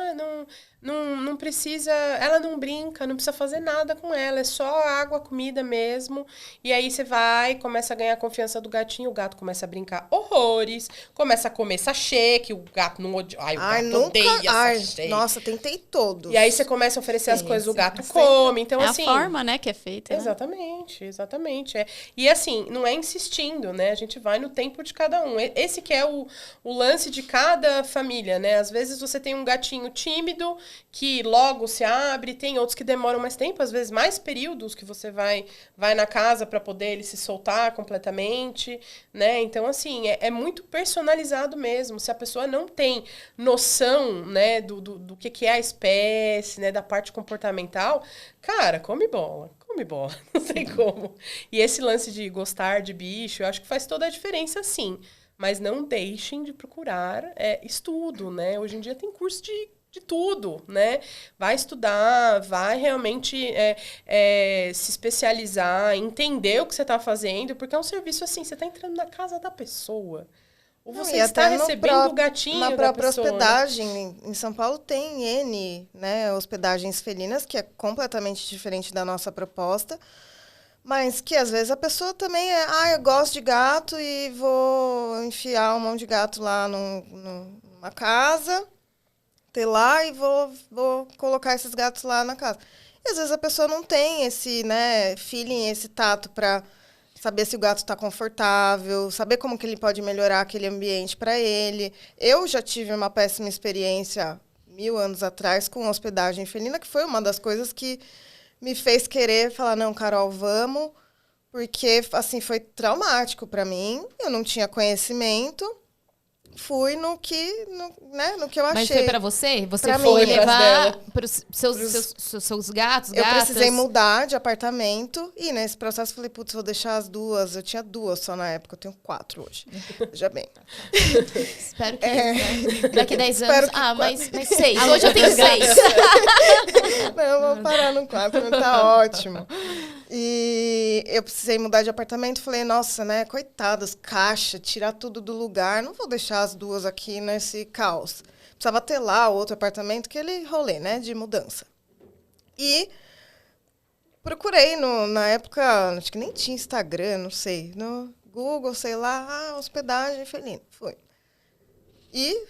não precisa, ela não brinca, não precisa fazer nada com ela, é só água, comida mesmo. E aí você vai, começa a ganhar a confiança do gatinho, o gato começa a brincar horrores, começa a comer sachê, que o gato não odeia, o Ai, gato nunca. odeia Ai, sachê. nossa, tentei todos. E aí você começa a oferecer as coisas, o gato come, então É assim... a forma, né, que é feita. Né? Exatamente. É. E assim, não é insistindo, né? A gente vai no tempo de cada um. Esse que é o lance de cada família, né? Às vezes você tem um gatinho tímido que logo se abre, tem outros que demoram mais tempo, às vezes mais períodos que você vai na casa para poder ele se soltar completamente, né? Então, assim, é muito personalizado mesmo. Se a pessoa não tem noção, né, do que é a espécie, né, da parte comportamental, cara, come bola, não tem como. E esse lance de gostar de bicho, eu acho que faz toda a diferença, sim. Mas não deixem de procurar estudo, né? Hoje em dia tem curso de tudo, né? Vai estudar, vai realmente se especializar, entender o que você está fazendo, porque é um serviço assim, você está entrando na casa da pessoa. Ou Não, você e está até no recebendo o gatinho na da própria pessoa. hospedagem, em São Paulo tem N, né, hospedagens felinas, que é completamente diferente da nossa proposta, mas que às vezes a pessoa também eu gosto de gato e vou enfiar um monte de gato lá numa casa, ter lá e vou colocar esses gatos lá na casa. E às vezes a pessoa não tem esse, né, feeling, esse tato para saber se o gato está confortável, saber como que ele pode melhorar aquele ambiente para ele. Eu já tive uma péssima experiência 1000 anos atrás com hospedagem felina, que foi uma das coisas que me fez querer falar, não, Carol, vamos, porque assim foi traumático para mim. Eu não tinha conhecimento. Fui no que eu achei. Mas foi pra você? Você Pra foi mim. levar pros seus gatos, Eu gatas? precisei mudar de apartamento e nesse processo falei, putz, vou deixar as duas. Eu tinha 2 só na época, eu tenho 4 hoje. Veja bem. Espero que né? Daqui 10 anos. Espero que Mas 6. Hoje eu tenho 6. Não, eu vou parar no 4, tá ótimo. E eu precisei mudar de apartamento, falei, nossa, né, coitados, caixa, tirar tudo do lugar, não vou deixar as 2 aqui nesse caos. Precisava ter lá outro apartamento, aquele rolê, né, de mudança. E procurei, na época, acho que nem tinha Instagram, não sei, no Google, sei lá, hospedagem felina, fui. E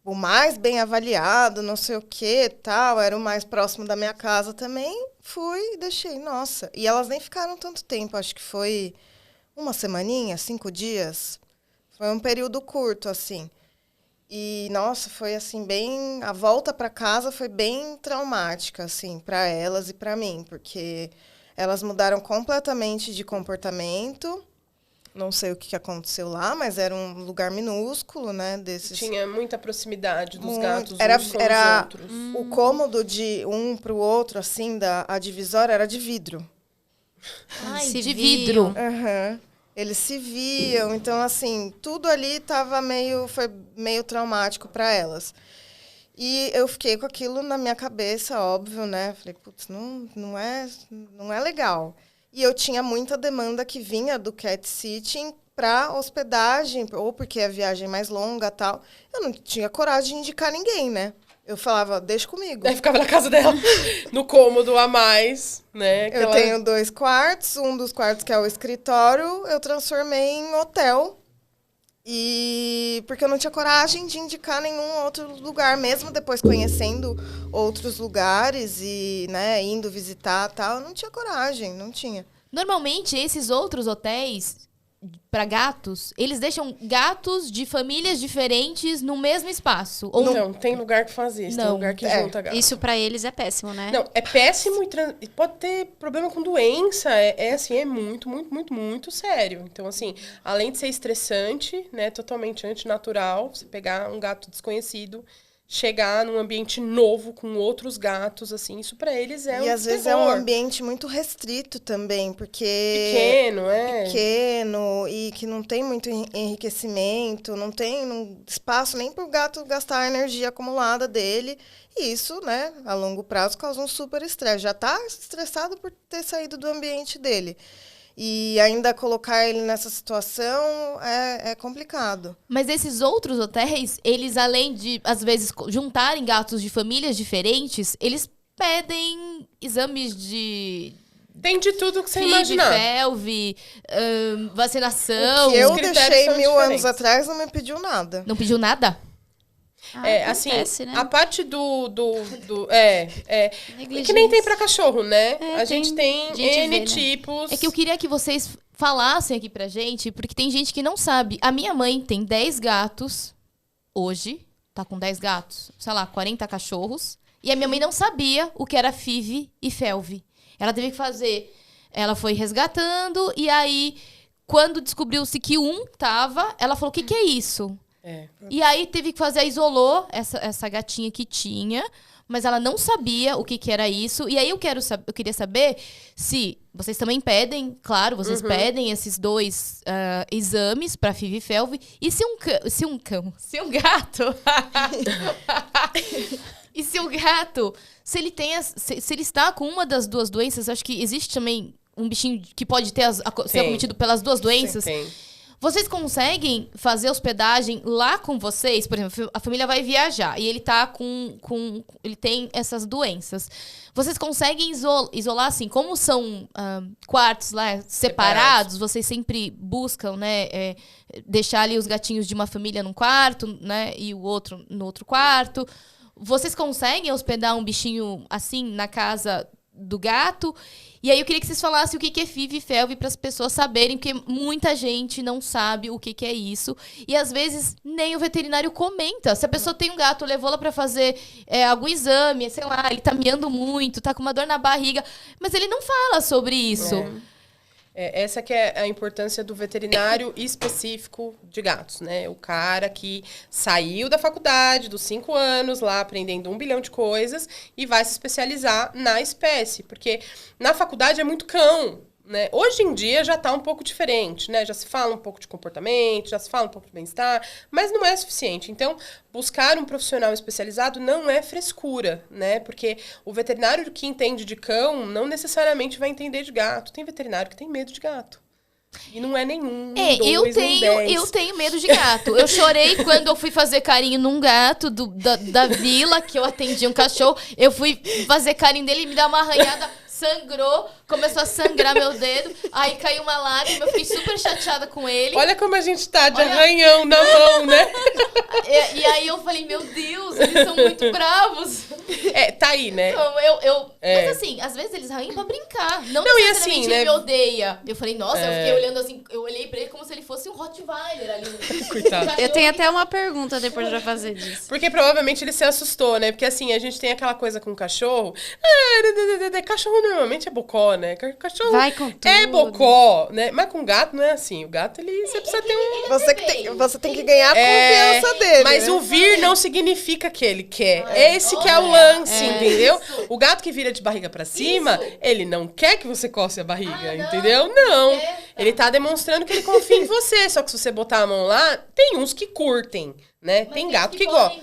o mais bem avaliado, não sei o que, tal, era o mais próximo da minha casa também, fui e deixei, nossa. E elas nem ficaram tanto tempo, acho que foi uma semaninha, 5 dias. Foi um período curto, assim. E, nossa, foi assim, bem... A volta para casa foi bem traumática, assim, para elas e para mim, porque elas mudaram completamente de comportamento. Não sei o que aconteceu lá, mas era um lugar minúsculo, né? Desses... Tinha muita proximidade dos Muito. gatos Era uns com os outros. o cômodo de um para o outro, assim, a divisória era de vidro. Ai, Se de viam. vidro. Aham. Eles se viam, então, assim, tudo ali foi meio traumático para elas. E eu fiquei com aquilo na minha cabeça, óbvio, né? Falei, putz, não é legal. E eu tinha muita demanda que vinha do cat sitting para hospedagem, ou porque a viagem é mais longa e tal. Eu não tinha coragem de indicar ninguém, né? Eu falava, deixa comigo. Aí ficava na casa dela, no cômodo a mais, né? Eu tenho 2 quartos, um dos quartos que é o escritório, eu transformei em hotel. E porque eu não tinha coragem de indicar nenhum outro lugar, mesmo depois conhecendo outros lugares e, né, indo visitar e tal, eu não tinha coragem, não tinha. Normalmente, esses outros hotéis para gatos, eles deixam gatos de famílias diferentes no mesmo espaço. Ou Não, tem lugar que faz isso, tem Não. lugar que junta gato. Isso pra eles é péssimo, né? Não, é péssimo e pode ter problema com doença. Assim, é muito, muito, muito, muito sério. Então, assim, além de ser estressante, né, totalmente antinatural, você pegar um gato desconhecido, chegar num ambiente novo com outros gatos, assim, isso pra eles é E às vezes é um ambiente muito restrito também, porque... Pequeno, e que não tem muito enriquecimento, não tem espaço nem para o gato gastar a energia acumulada dele. E isso, né, a longo prazo causa um super estresse. Já está estressado por ter saído do ambiente dele. E ainda colocar ele nessa situação é complicado. Mas esses outros hotéis, eles além de, às vezes, juntarem gatos de famílias diferentes, eles pedem exames de... Tem de tudo que você FIV, imaginar. FeLV, vacinação. O que eu Os critérios deixei são 1000 anos diferentes. atrás não me pediu nada. Não pediu nada? Assim, Acontece, né? a parte é que nem Negligência. tem pra cachorro, né? É, a gente tem gente N vê, né? tipos. É que eu queria que vocês falassem aqui pra gente, porque tem gente que não sabe. A minha mãe tem 10 gatos hoje, tá com 10 gatos, sei lá, 40 cachorros. E a minha mãe não sabia o que era FIV e FeLV. Ela teve que fazer... Ela foi resgatando, e aí, quando descobriu-se que um tava, ela falou, o que é isso? E aí teve que fazer, isolou essa gatinha que tinha, mas ela não sabia o que era isso. E aí eu queria saber se vocês também pedem, claro, vocês pedem esses 2 exames para FIV e FeLV. E se um gato... E se o gato, se ele está com uma das 2 doenças, acho que existe também um bichinho que pode ter ser acometido pelas 2 doenças. Tem. Vocês conseguem fazer hospedagem lá com vocês? Por exemplo, a família vai viajar e ele tá ele tem essas doenças. Vocês conseguem isolar, assim, como são quartos lá separados, vocês sempre buscam, né, deixar ali os gatinhos de uma família num quarto, né, e o outro no outro quarto. Vocês conseguem hospedar um bichinho assim na casa do gato? E aí eu queria que vocês falassem o que é FIV e FeLV para as pessoas saberem, porque muita gente não sabe o que é isso. E às vezes nem o veterinário comenta. Se a pessoa tem um gato, levou ela para fazer algum exame, sei lá, ele tá miando muito, tá com uma dor na barriga, mas ele não fala sobre isso. Essa que é a importância do veterinário específico de gatos, né? O cara que saiu da faculdade dos 5 anos lá aprendendo 1 bilhão de coisas e vai se especializar na espécie. Porque na faculdade é muito cão, né? Hoje em dia já está um pouco diferente, né? Já se fala um pouco de comportamento, já se fala um pouco de bem-estar, mas não é suficiente. Então, buscar um profissional especializado não é frescura, né? Porque o veterinário que entende de cão não necessariamente vai entender de gato. Tem veterinário que tem medo de gato. E não é nenhum, nem dois, nem 10. Eu tenho medo de gato. Eu chorei quando eu fui fazer carinho num gato da vila, que eu atendi um cachorro. Eu fui fazer carinho dele e me dá uma arranhada, sangrou, começou a sangrar meu dedo. Aí caiu uma lágrima, eu fiquei super chateada com ele. Olha como a gente tá de arranhão na mão, né? E aí eu falei, meu Deus, eles são muito bravos. Tá aí, né? Então, mas assim, às vezes eles arranham pra brincar. Não e necessariamente assim, ele né? me odeia. Eu falei, nossa, eu fiquei olhando assim, eu olhei pra ele como se ele fosse um Rottweiler ali. Coitado. Eu tenho até uma pergunta depois pra fazer disso. Porque provavelmente ele se assustou, né? Porque assim, a gente tem aquela coisa com cachorro. Cachorro normalmente é bocó, né? Cachorro Vai com tudo. é bocó, né? Mas com gato não é assim. O gato, você precisa ter um... Você tem que ganhar a confiança dele. Mas né? o vir não significa que ele quer. Esse que é o lance, entendeu? O gato que vira de barriga pra cima, ele não quer que você coce a barriga, entendeu? Não. Ele tá demonstrando que ele confia em você. Só que se você botar a mão lá, tem uns que curtem, né? Tem gato que gosta.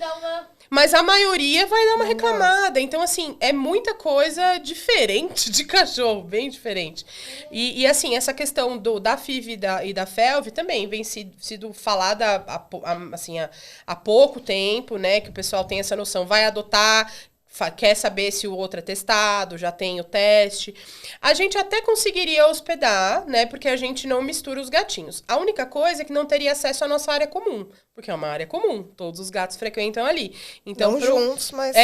Mas a maioria vai dar uma Não reclamada. Então, assim, é muita coisa diferente de cachorro, bem diferente. E assim, essa questão da FIV e da FeLV também vem sido falada há pouco tempo, né? Que o pessoal tem essa noção, vai adotar, quer saber se o outro é testado, já tem o teste. A gente até conseguiria hospedar, né? Porque a gente não mistura os gatinhos. A única coisa é que não teria acesso à nossa área comum. Porque é uma área comum. Todos os gatos frequentam ali. Então, não juntos, mas...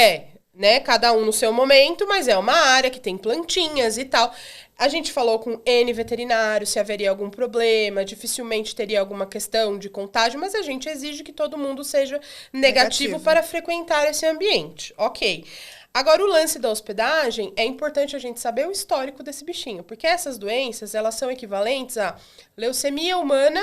né? Cada um no seu momento, mas é uma área que tem plantinhas e tal. A gente falou com N veterinário se haveria algum problema, dificilmente teria alguma questão de contágio, mas a gente exige que todo mundo seja negativo para frequentar esse ambiente. Ok. Agora, o lance da hospedagem, é importante a gente saber o histórico desse bichinho, porque essas doenças, elas são equivalentes à leucemia humana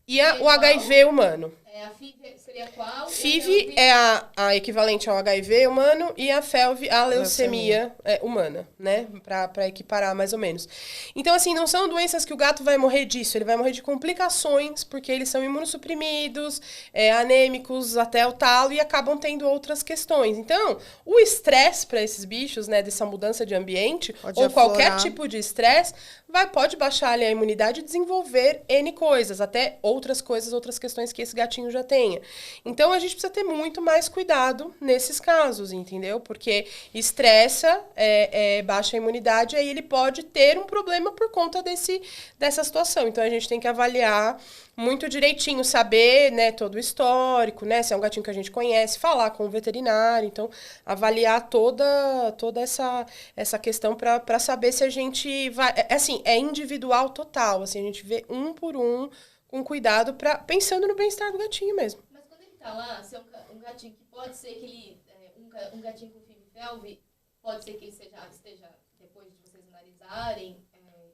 e o HIV humano. A FIV seria qual? FIV é a equivalente ao HIV humano e a FeLV a leucemia humana, né? Pra equiparar mais ou menos. Então, assim, não são doenças que o gato vai morrer disso. Ele vai morrer de complicações, porque eles são imunossuprimidos, anêmicos até o talo e acabam tendo outras questões. Então, o estresse para esses bichos, né? Dessa mudança de ambiente, ou qualquer tipo de estresse, pode baixar ali a imunidade e desenvolver N coisas, até outras questões que esse gatinho já tenha. Então, a gente precisa ter muito mais cuidado nesses casos, entendeu? Porque estressa, baixa a imunidade, aí ele pode ter um problema por conta dessa situação. Então, a gente tem que avaliar muito direitinho, saber, né, todo o histórico, né, se é um gatinho que a gente conhece, falar com o veterinário, então, avaliar toda essa questão para saber se a gente vai... Assim, é individual total, assim, a gente vê um por um, com cuidado, pensando no bem-estar do gatinho mesmo. Mas quando ele tá lá, se é um gatinho que pode ser que ele... um gatinho com FIV e FeLV, pode ser que ele esteja depois de vocês analisarem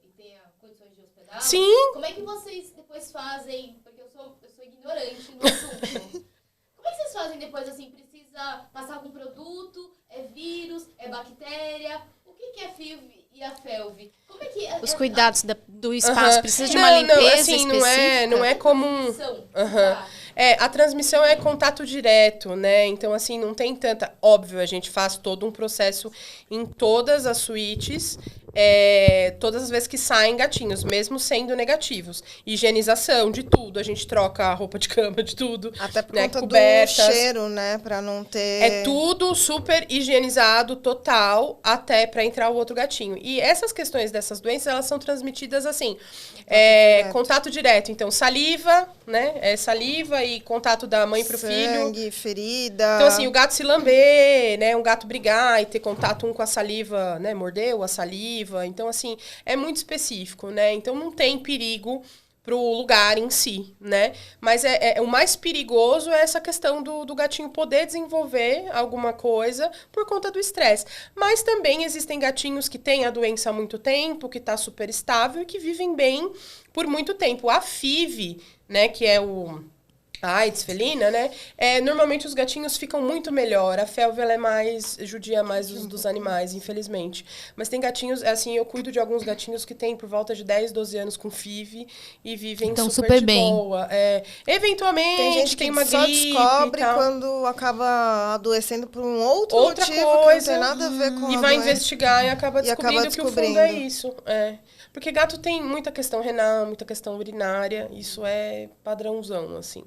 e tenha condições de hospedar? Sim! Como é que vocês depois fazem? Porque eu sou ignorante no assunto. Como é que vocês fazem depois, assim, precisa passar algum produto? É vírus? É bactéria? O que é FIV e a FeLV? Como é que... Os cuidados do espaço, precisa de uma limpeza assim, específica? não é comum... A transmissão é contato direto, né? Então, assim, não tem tanta... Óbvio, a gente faz todo um processo em todas as suítes, todas as vezes que saem gatinhos, mesmo sendo negativos. Higienização de tudo, a gente troca a roupa de cama de tudo. Até por né? conta Cobertas. do cheiro, né? Pra não ter... É tudo super higienizado, total, até pra entrar o outro gatinho. E essas questões dessas doenças, elas são transmitidas assim, contato direto. Então, saliva, né? Saliva e contato da mãe pro filho. Sangue, ferida. Então, assim, o gato se lamber, né? Um gato brigar e ter contato com a saliva, né? Mordeu a saliva. Então, assim, é muito específico, né? Então, não tem perigo pro lugar em si, né? Mas o mais perigoso é essa questão do gatinho poder desenvolver alguma coisa por conta do estresse. Mas também existem gatinhos que têm a doença há muito tempo, que tá super estável e que vivem bem por muito tempo. A FIV, né, que é a AIDS felina, né? Normalmente os gatinhos ficam muito melhor. A FeLV, ela judia mais dos animais, infelizmente. Mas tem gatinhos, assim, eu cuido de alguns gatinhos que têm por volta de 10, 12 anos com FIV e vivem então, super de bem. boa. Eventualmente, tem gente que uma só gripe descobre e tal. quando acaba adoecendo por um outro Outra motivo coisa, que não tem nada a ver com e a vai doença. investigar e acaba descobrindo que o fundo é descobrindo. isso. Porque gato tem muita questão renal, muita questão urinária. Isso é padrãozão, assim.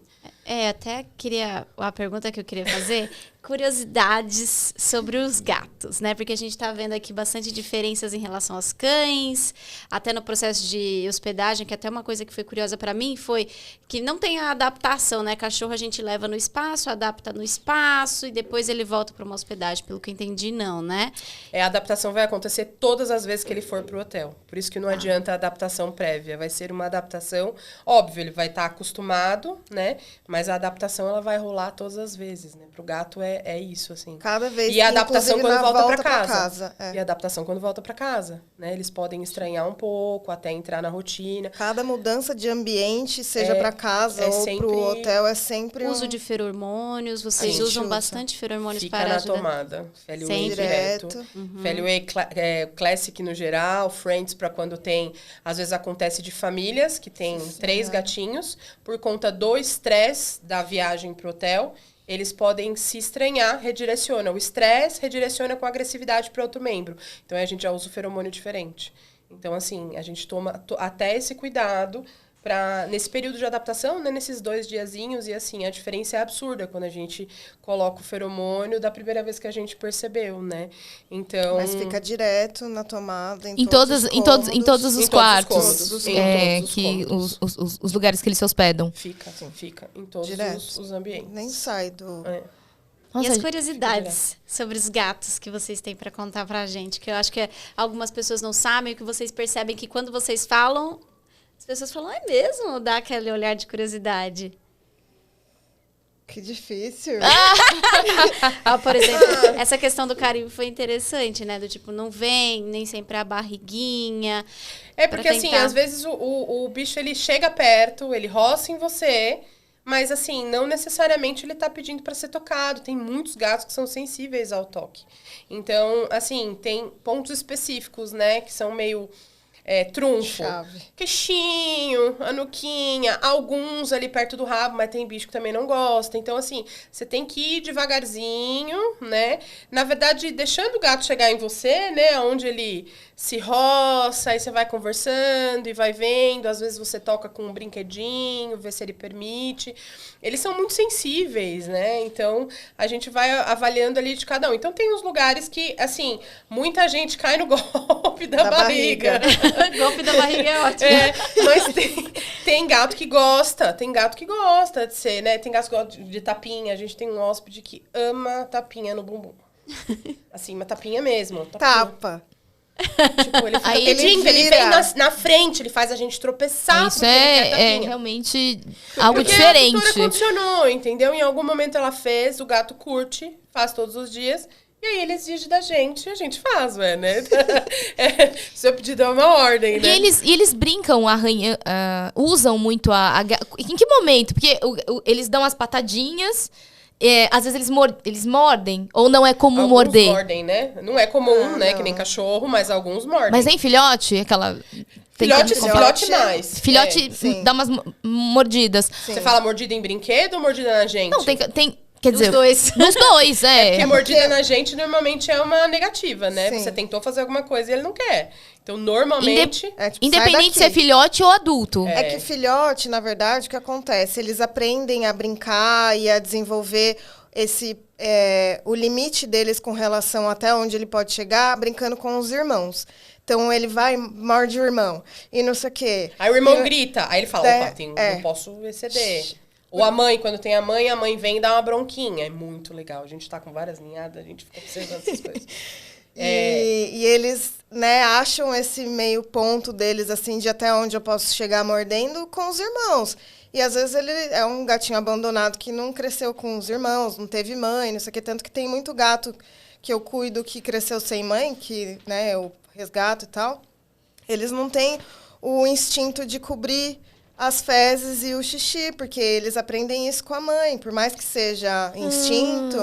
Até queria... A pergunta que eu queria fazer... curiosidades sobre os gatos, né? Porque a gente tá vendo aqui bastante diferenças em relação aos cães, até no processo de hospedagem, que até uma coisa que foi curiosa para mim foi que não tem a adaptação, né? Cachorro a gente leva no espaço, adapta no espaço e depois ele volta para uma hospedagem, pelo que eu entendi, não, né? A adaptação vai acontecer todas as vezes que ele for pro hotel. Por isso que não adianta a adaptação prévia. Vai ser uma adaptação... Óbvio, ele vai estar acostumado, né? Mas a adaptação, ela vai rolar todas as vezes, né? Pro gato é isso, assim. Cada vez. E a adaptação quando volta pra pra casa. É. E a adaptação quando volta pra casa, né? Eles podem estranhar um pouco, até entrar na rotina. Cada mudança de ambiente, seja pra casa ou sempre... pro hotel, é sempre Uso de feromônios, vocês gente usam usa. bastante feromônios Fica para na ajudar? tomada. FeLV Sempre. direto. FeLV Classic no geral, Friends para quando tem... Às vezes acontece de famílias que tem 3 gatinhos, por conta do estresse da viagem pro hotel. eles podem se estranhar, redireciona. O estresse redireciona com agressividade para outro membro. Então, a gente já usa o feromônio diferente. Então, assim, a gente toma até esse cuidado nesse período de adaptação, né, nesses 2 diazinhos, e assim, a diferença é absurda quando a gente coloca o feromônio da primeira vez que a gente percebeu, né? Então... Mas fica direto na tomada, Em todos os quartos. Em todos os cômodos. Os lugares que eles se hospedam. Fica em todos Direto. os ambientes. Nem sai do... Nossa, E as curiosidades sobre os gatos que vocês têm para contar pra gente? Que eu acho que algumas pessoas não sabem, que vocês percebem que quando vocês falam, as pessoas falam, é mesmo? Dá aquele olhar de curiosidade. Que difícil. Por exemplo, essa questão do carinho foi interessante, né? Do tipo, não vem, nem sempre a barriguinha. É porque, assim, às vezes o bicho, ele chega perto, ele roça em você, mas, assim, não necessariamente ele tá pedindo para ser tocado. Tem muitos gatos que são sensíveis ao toque. Então, assim, tem pontos específicos, né, que são meio... trunfo, Chave. queixinho, a nuquinha, alguns ali perto do rabo, mas tem bicho que também não gosta. Então, assim, você tem que ir devagarzinho, né? Na verdade, deixando o gato chegar em você, né? Onde ele se roça, aí você vai conversando e vai vendo. Às vezes você toca com um brinquedinho, vê se ele permite. Eles são muito sensíveis, né? Então, a gente vai avaliando ali de cada um. Então, tem uns lugares que, assim, muita gente cai no golpe da barriga. Golpe da barriga é ótimo. Mas tem gato que gosta. Tem gato que gosta de ser, né? Tem gato que gosta de tapinha. A gente tem um hóspede que ama tapinha no bumbum. Assim, uma tapinha mesmo. Tapa. Tipo, ele fica Aí pedindo, ele ele vira. vem na frente, ele faz a gente tropeçar. Isso porque ele quer é tapinha. realmente algo Porque a diferente. cultura condicionou, entendeu? Em algum momento ela fez, o gato curte, faz todos os dias. E aí ele exige da gente e a gente faz, né? Seu pedido é uma ordem, né? E eles brincam, usam muito em que momento? Porque eles dão as patadinhas, às vezes eles mordem, ou não é comum Alguns morder? mordem, né? Não é comum, né? Não. Que nem cachorro, mas alguns mordem. Mas em filhote, aquela... Filhote mais. Filhote sim. dá umas mordidas. Você fala mordida em brinquedo ou mordida na gente? Não, tem quer dizer... Os dois. Nos dois, Porque mordida na gente normalmente é uma negativa, né? Sim. Você tentou fazer alguma coisa e ele não quer. Então, normalmente... Tipo, Independente se sai é daqui. filhote ou adulto. É que filhote, na verdade, o que acontece? Eles aprendem a brincar e a desenvolver o limite deles com relação até onde ele pode chegar, brincando com os irmãos. Então, ele vai, morde o irmão, e não sei o quê. Aí o irmão grita, aí ele fala, opa, É. não posso exceder. Ou a mãe, quando tem a mãe vem e dá uma bronquinha. É muito legal. A gente tá com várias ninhadas, a gente fica observando essas coisas. E eles, né, acham esse meio ponto deles, assim, de até onde eu posso chegar mordendo com os irmãos. E às vezes ele é um gatinho abandonado que não cresceu com os irmãos, não teve mãe, não sei o que. Tanto que tem muito gato que eu cuido que cresceu sem mãe, que, né, eu resgato e tal. Eles não têm o instinto de cobrir as fezes e o xixi, porque eles aprendem isso com a mãe. Por mais que seja instinto,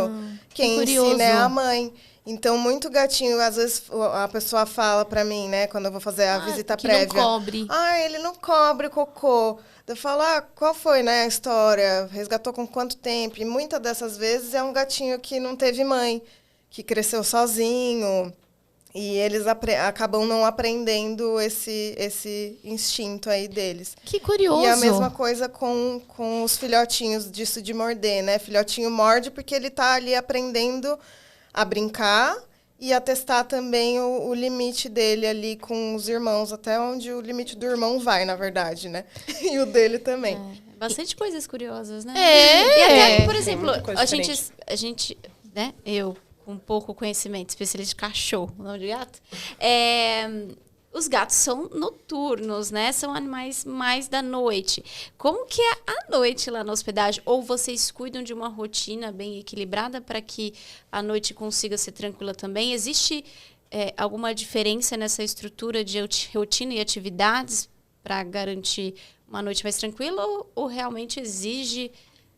quem curioso. ensina é a mãe. Então, muito gatinho, às vezes a pessoa fala pra mim, né, quando eu vou fazer a visita que prévia. não cobre. Ele não cobre cocô. Eu falo, qual foi, né, a história? Resgatou com quanto tempo? E muitas dessas vezes é um gatinho que não teve mãe, que cresceu sozinho. E eles acabam não aprendendo esse instinto aí deles. Que curioso. E a mesma coisa com os filhotinhos disso de morder, né? Filhotinho morde porque ele tá ali aprendendo a brincar e a testar também o limite dele ali com os irmãos, até onde o limite do irmão vai, na verdade, né? E o dele também. Bastante coisas curiosas, né? É. E até, por Tem exemplo, muita coisa a gente, né? Eu, com pouco conhecimento, especialista de cachorro, não de gato. Os gatos são noturnos, né? São animais mais da noite. Como que é a noite lá na hospedagem? Ou vocês cuidam de uma rotina bem equilibrada para que a noite consiga ser tranquila também? Existe alguma diferença nessa estrutura de rotina e atividades para garantir uma noite mais tranquila? Ou realmente exige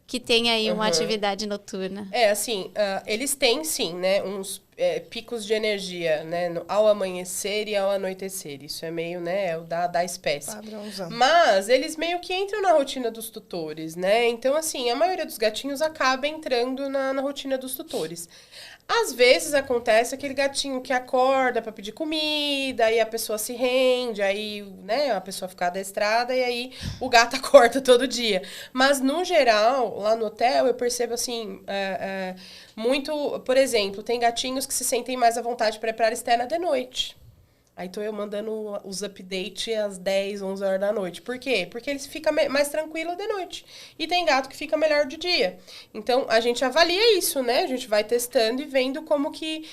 que tenha aí uma atividade noturna? Assim, eles têm, sim, né, uns picos de energia, né? Ao amanhecer e ao anoitecer. Isso é meio, né? É o da espécie. Padrãozão. Mas eles meio que entram na rotina dos tutores, né? Então, assim, a maioria dos gatinhos acaba entrando na rotina dos tutores. Às vezes acontece aquele gatinho que acorda para pedir comida, aí a pessoa se rende, aí, né, a pessoa fica adestrada e aí o gato acorda todo dia. Mas, no geral, lá no hotel, eu percebo, assim, muito... Por exemplo, tem gatinhos que se sentem mais à vontade para ir para a área externa de noite. Aí tô eu mandando os updates às 10, 11 horas da noite. Por quê? Porque eles ficam mais tranquilos de noite. E tem gato que fica melhor de dia. Então, a gente avalia isso, né? A gente vai testando e vendo como que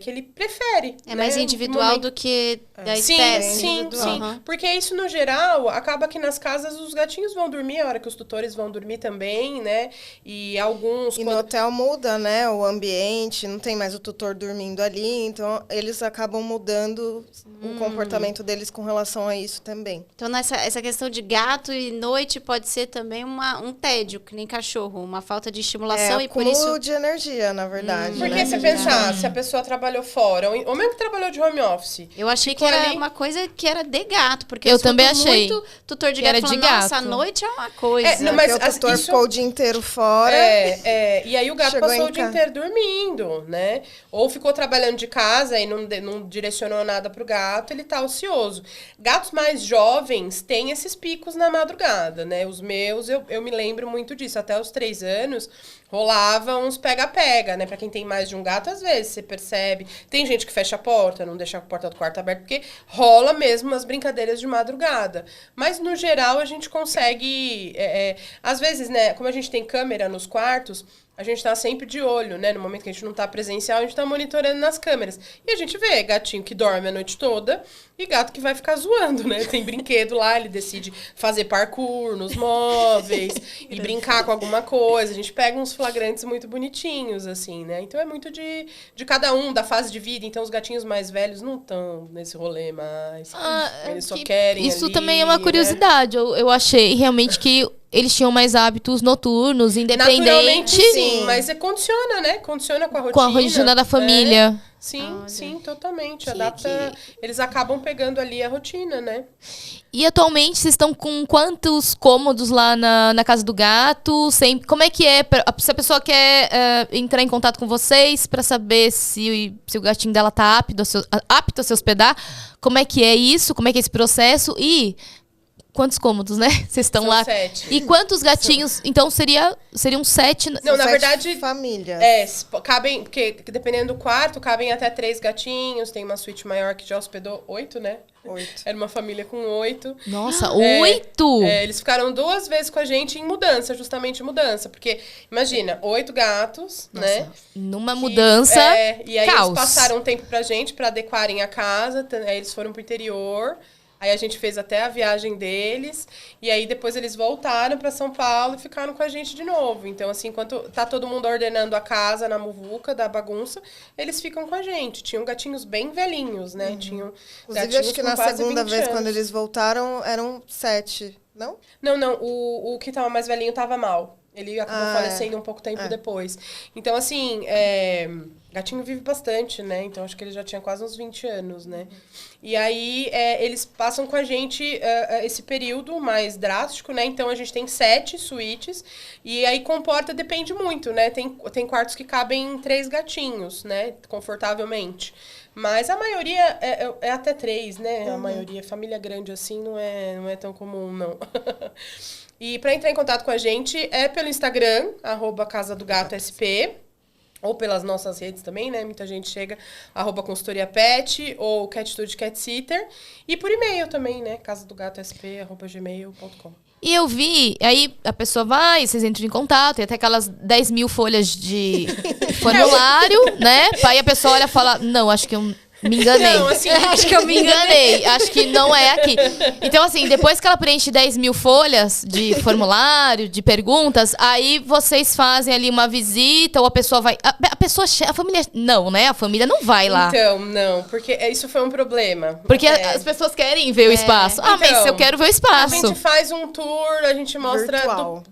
ele prefere. É mais né? individual do que da espécie. Sim. Uhum. Porque isso, no geral, acaba que nas casas os gatinhos vão dormir, a hora que os tutores vão dormir também, né? E alguns... E no hotel muda, né, o ambiente, não tem mais o tutor dormindo ali, então eles acabam mudando o comportamento deles com relação a isso também. Então, essa questão de gato e noite pode ser também um tédio, que nem cachorro, uma falta de estimulação e por acúmulo isso... de energia, na verdade. Porque né? se pensar, se a pessoa trabalhou fora, ou mesmo que trabalhou de home office... Eu achei que ficou era ali- uma coisa que era de gato, porque Eu escuto também achei muito tutor de que era gato de falando, nossa, a gato. noite é uma coisa. Não, mas Porque o tutor isso- ficou o dia inteiro fora. E aí o gato Chegou passou em o dia casa. inteiro dormindo, né? Ou ficou trabalhando de casa e não direcionou nada pro gato, ele tá ocioso. Gatos mais jovens têm esses picos na madrugada, né? Os meus, eu me lembro muito disso. Até os 3 anos, rolava uns pega-pega, né? Pra quem tem mais de um gato, às vezes, você percebe. Tem gente que fecha a porta, não deixa a porta do quarto aberta, porque rola mesmo as brincadeiras de madrugada. Mas, no geral, a gente consegue... às vezes, né? Como a gente tem câmera nos quartos, a gente tá sempre de olho, né? No momento que a gente não tá presencial, a gente tá monitorando nas câmeras. E a gente vê gatinho que dorme a noite toda e gato que vai ficar zoando, né? Tem brinquedo lá, ele decide fazer parkour nos móveis e brincar com alguma coisa. A gente pega uns flagrantes muito bonitinhos, assim, né? Então é muito de cada um, da fase de vida. Então os gatinhos mais velhos não estão nesse rolê mais. Eles só querem Isso ali, também é uma né? curiosidade. Eu achei realmente que eles tinham mais hábitos noturnos, Naturalmente, independente sim, mas condiciona, né? Condiciona com a rotina. com a rotina da família. né? Sim, totalmente. Adapta. Eles acabam pegando ali a rotina, né? E atualmente vocês estão com quantos cômodos lá na casa do gato? Como é que é? Se a pessoa quer entrar em contato com vocês para saber se o gatinho dela tá apto a se hospedar, como é que é isso? Como é que é esse processo? E quantos cômodos, né? Vocês estão São lá. 7. E quantos gatinhos? Então seriam 7. Não, na 7 verdade, famílias. cabem, porque dependendo do quarto, cabem até 3 gatinhos. Tem uma suíte maior que já hospedou 8, né? 8. Era uma família com 8. Nossa, 8? Eles ficaram 2 vezes com a gente em mudança, justamente em mudança. Porque, imagina, 8 gatos, né? Numa mudança, E aí caos. eles passaram um tempo pra gente, pra adequarem a casa. Aí eles foram pro interior. Aí a gente fez até a viagem deles. E aí depois eles voltaram pra São Paulo e ficaram com a gente de novo. Então, assim, enquanto tá todo mundo ordenando a casa na muvuca da bagunça, eles ficam com a gente. Tinham gatinhos bem velhinhos, né? Tinham Inclusive, gatinhos acho que com na quase segunda 20 vez, anos. quando eles voltaram, eram 7, não? Não. O que tava mais velhinho tava mal. Ele acabou falecendo um pouco tempo depois. Então, assim, gatinho vive bastante, né? Então, acho que ele já tinha quase uns 20 anos, né? E aí, eles passam com a gente esse período mais drástico, né? Então, a gente tem 7 suítes. E aí, depende muito, né? Tem quartos que cabem 3 gatinhos, né? Confortavelmente. Mas a maioria é até 3, né? A maioria, família grande assim, não é tão comum, não. E para entrar em contato com a gente é pelo Instagram, @casadogatosp, ou pelas nossas redes também, né? Muita gente chega, @consultoriapet ou Catitude Catsitter. E por e-mail também, né? casadogatosp@gmail.com. E eu vi, aí a pessoa vai, vocês entram em contato, e até aquelas 10 mil folhas de formulário, né? Aí a pessoa olha e fala, não, acho que eu Me enganei. Não, assim, Acho que eu Me enganei. Acho que não é aqui. Então, assim, depois que ela preenche 10 mil folhas de formulário, de perguntas, aí vocês fazem ali uma visita, ou a pessoa vai... A pessoa... A família... Não, né? A família não vai lá. Então, não, porque isso foi um problema. Porque as pessoas querem ver o espaço. Ah, mas Então, eu quero ver o A espaço. gente faz um tour, a gente mostra Virtual.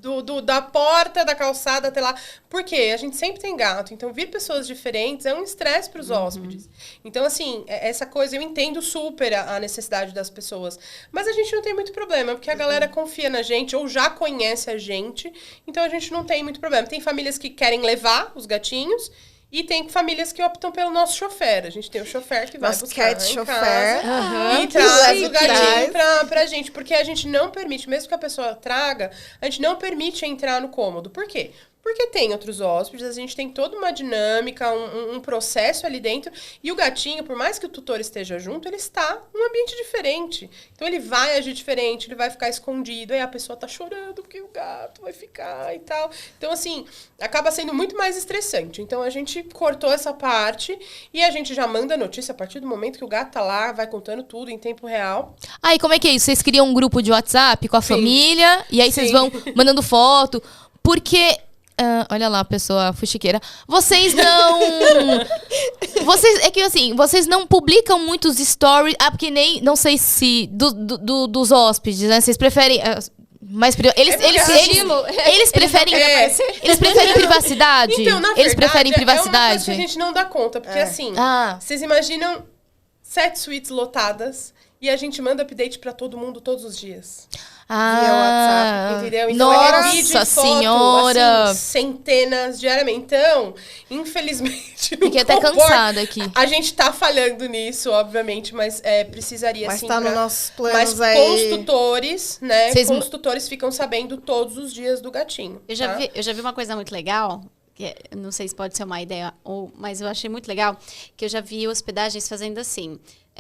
da porta da calçada até lá. Por quê? A gente sempre tem gato. Então, vir pessoas diferentes é um estresse para os hóspedes. Então, assim, essa coisa, eu entendo super a necessidade das pessoas. Mas a gente não tem muito problema, porque a galera confia na gente ou já conhece a gente. Então, a gente não tem muito problema. Tem famílias que querem levar os gatinhos. E tem famílias que optam pelo nosso chofer. A gente tem o chofer que vai Nosso buscar cat em chofer. casa e Que traz leva o gatinho traz. pra gente. Porque a gente não permite, mesmo que a pessoa traga, a gente não permite entrar no cômodo. Por quê? Porque tem outros hóspedes, a gente tem toda uma dinâmica, um processo ali dentro. E o gatinho, por mais que o tutor esteja junto, ele está num ambiente diferente. Então, ele vai agir diferente, ele vai ficar escondido. Aí a pessoa tá chorando porque o gato vai ficar e tal. Então, assim, acaba sendo muito mais estressante. Então, a gente cortou essa parte e a gente já manda notícia a partir do momento que o gato tá lá, vai contando tudo em tempo real. Aí, como é que é isso? Vocês criam um grupo de WhatsApp com a Sim. família, e aí vocês Sim. vão mandando foto. Porque... olha lá, pessoa fuxiqueira. Vocês não... É que assim, vocês não publicam muitos stories. Ah, porque nem... Não sei se... dos hóspedes, né? Vocês preferem... mais eles preferem... Eles preferem privacidade? Então, na Eles verdade, preferem é uma coisa privacidade? que a gente não dá conta. Porque, assim, Ah. vocês imaginam 7 suítes lotadas e a gente manda update pra todo mundo todos os dias. Ah, Entendeu? Então, é vídeo e nossa foto, senhora! assim, centenas diariamente. Então, infelizmente, não Fiquei até comporta. cansada aqui. A gente tá falhando nisso, obviamente, mas precisaria, Mas sim. tá nos pra- nossos Mas planos aí. construtores, né? Vocês- Construtores ficam sabendo todos os dias do gatinho. Eu já, tá? vi, eu já vi uma coisa muito legal, não sei se pode ser uma ideia, mas eu achei muito legal, que eu já vi hospedagens fazendo assim,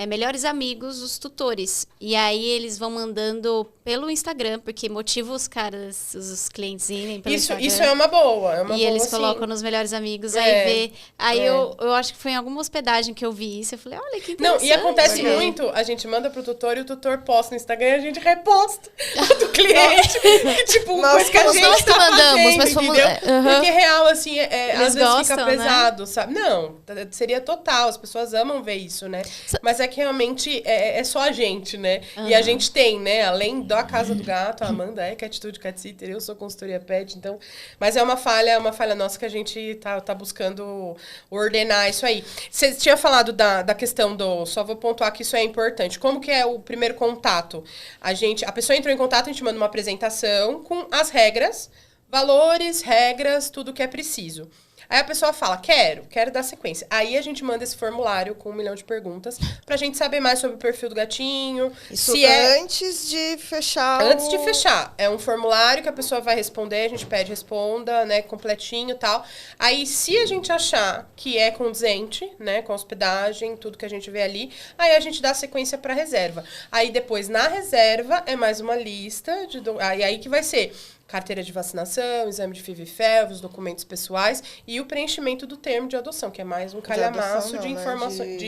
melhores amigos dos tutores. E aí eles vão mandando pelo Instagram, porque motiva os caras, os clientes irem pelo Instagram. Isso é uma boa. É uma E boa, eles sim. colocam nos melhores amigos, É, aí vê. Aí é. eu acho que foi em alguma hospedagem que eu vi isso. Eu falei, olha que Não, interessante. e acontece Legal. muito, a gente manda pro tutor e o tutor posta no Instagram e a gente reposta do cliente. Que, tipo, Nós coisa que a fomos gente nós que tá mandamos, fazendo, mas fomos- entendeu? aham. Porque real, assim, às Eles vezes gostam, fica né? pesado, sabe? Não, seria total, as pessoas amam ver isso, né? Mas é que realmente é só a gente, né? E a gente tem, né? Além da Casa do Gato, a Amanda é Catitude Cat Sitter, eu sou consultoria pet, então... Mas é uma falha nossa que a gente tá buscando ordenar isso aí. Você tinha falado da questão do... Só vou pontuar que isso é importante. Como que é o primeiro contato? A pessoa entrou em contato, a gente manda uma apresentação com as regras, valores, regras, tudo que é preciso. Aí a pessoa fala, quero dar sequência. Aí a gente manda esse formulário com 1 milhão de perguntas pra gente saber mais sobre o perfil do gatinho. Isso se é antes de fechar Antes de fechar, é um formulário que a pessoa vai responder, a gente pede responda, né, completinho e tal. Aí, se a gente achar que é condizente, né, com a hospedagem, tudo que a gente vê ali, aí a gente dá sequência para reserva. Aí, depois, na reserva, é mais uma lista, aí que vai ser carteira de vacinação, exame de FIV e FeV, os documentos pessoais e o preenchimento do termo de adoção, que é mais um calhamaço adoção de não, né? informações.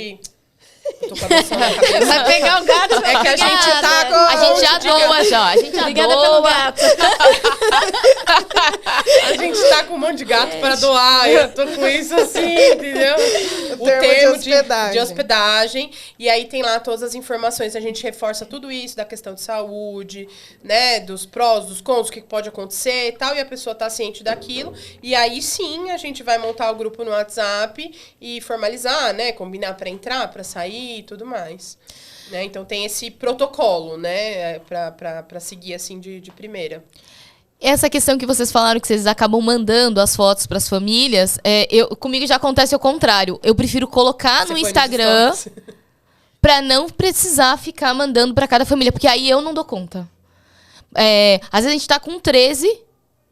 Eu tô com a adoção na cabeça. Vai pegar o gato. É que a gente tá com... A gente já doa já. A gente já Obrigada doa. pelo gato. A gente tá com um monte de gato para doar. Eu tô com isso assim, entendeu? O termo de de hospedagem. hospedagem. E aí tem lá todas as informações. A gente reforça tudo isso da questão de saúde, né? Dos prós, dos contras, o que pode acontecer e tal. E a pessoa tá ciente daquilo. E aí sim a gente vai montar o grupo no WhatsApp e formalizar, né? Combinar para entrar, para sair e tudo mais. Né? Então tem esse protocolo, né? Pra seguir assim de primeira. Essa questão que vocês falaram que vocês acabam mandando as fotos para as famílias, comigo já acontece o contrário. Eu prefiro colocar Você no põe nos Instagram stories. para não precisar ficar mandando para cada família, porque aí eu não dou conta. Às vezes a gente tá com 13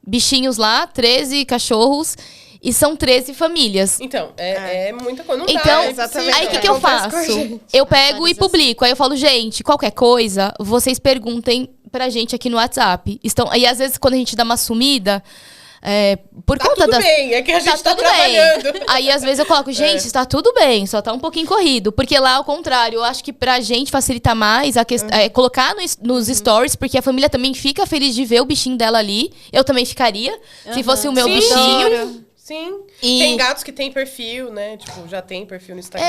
bichinhos lá, 13 cachorros, e são 13 famílias. Então, é muita coisa. Não Então, dá, é exatamente. aí o impossível. que eu Acontece com a faço? gente. Eu pego e Várias publico. Aí eu falo, gente, qualquer coisa, vocês perguntem pra gente aqui no WhatsApp. E às vezes, quando a gente dá uma sumida, Por Tá conta tudo das... bem, é que a gente tá tudo bem. trabalhando. Aí, às vezes, eu coloco, gente, está tudo bem, só tá um pouquinho corrido. Porque lá, ao contrário, eu acho que pra gente facilita mais a questão, colocar nos stories, porque a família também fica feliz de ver o bichinho dela ali. Eu também ficaria, se fosse o meu Sim. bichinho. Sim. E- Tem gatos que tem perfil, né? Tipo, já tem perfil no Instagram.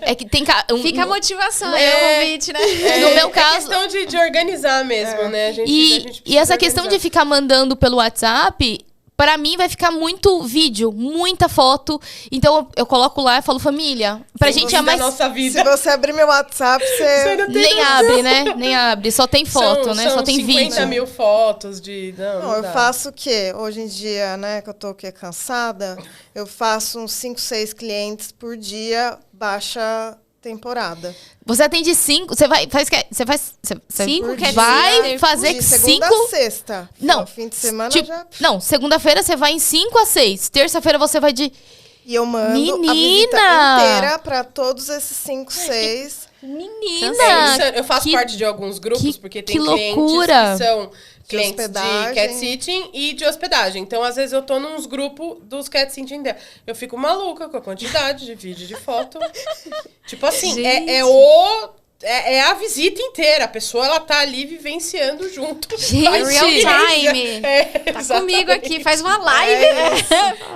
É que tem... Fica a motivação aí, É. o convite, né? No meu É caso... questão de organizar mesmo, né? A gente E precisa essa questão de organizar. ficar mandando pelo WhatsApp, pra mim vai ficar muito vídeo, muita foto. Então eu coloco lá e falo, família, pra Sim, gente é da mais... nossa vida. Se você abrir meu WhatsApp, Você não tem Nem noção. abre, né? Nem abre. Só tem foto, né? São Só tem 50 vídeo. mil fotos de... Não, Não eu dá. faço o quê? Hoje em dia, né, que eu tô aqui cansada, eu faço uns 5, 6 clientes por dia, baixa temporada. Você atende 5, você vai... Você faz... Você 5 por quer vai dizer... fazer De segunda 5... a sexta. Não, No fim de semana tipo, já... não, segunda-feira você vai em 5 a 6. Terça-feira você vai de... E eu mando a visita Menina! inteira pra todos esses 5, 6. Menina! Eu faço que- parte de alguns grupos, porque tem que clientes loucura! que são clientes de hospedagem. cat sitting e de hospedagem. Então, às vezes, eu tô nos grupos dos cat sitting dela. Eu fico maluca com a quantidade de vídeo, de foto. Tipo assim, é a visita inteira. A pessoa, ela tá ali vivenciando junto. Gente! Faz Real experiência. time. Tá Tá comigo aqui, faz uma live.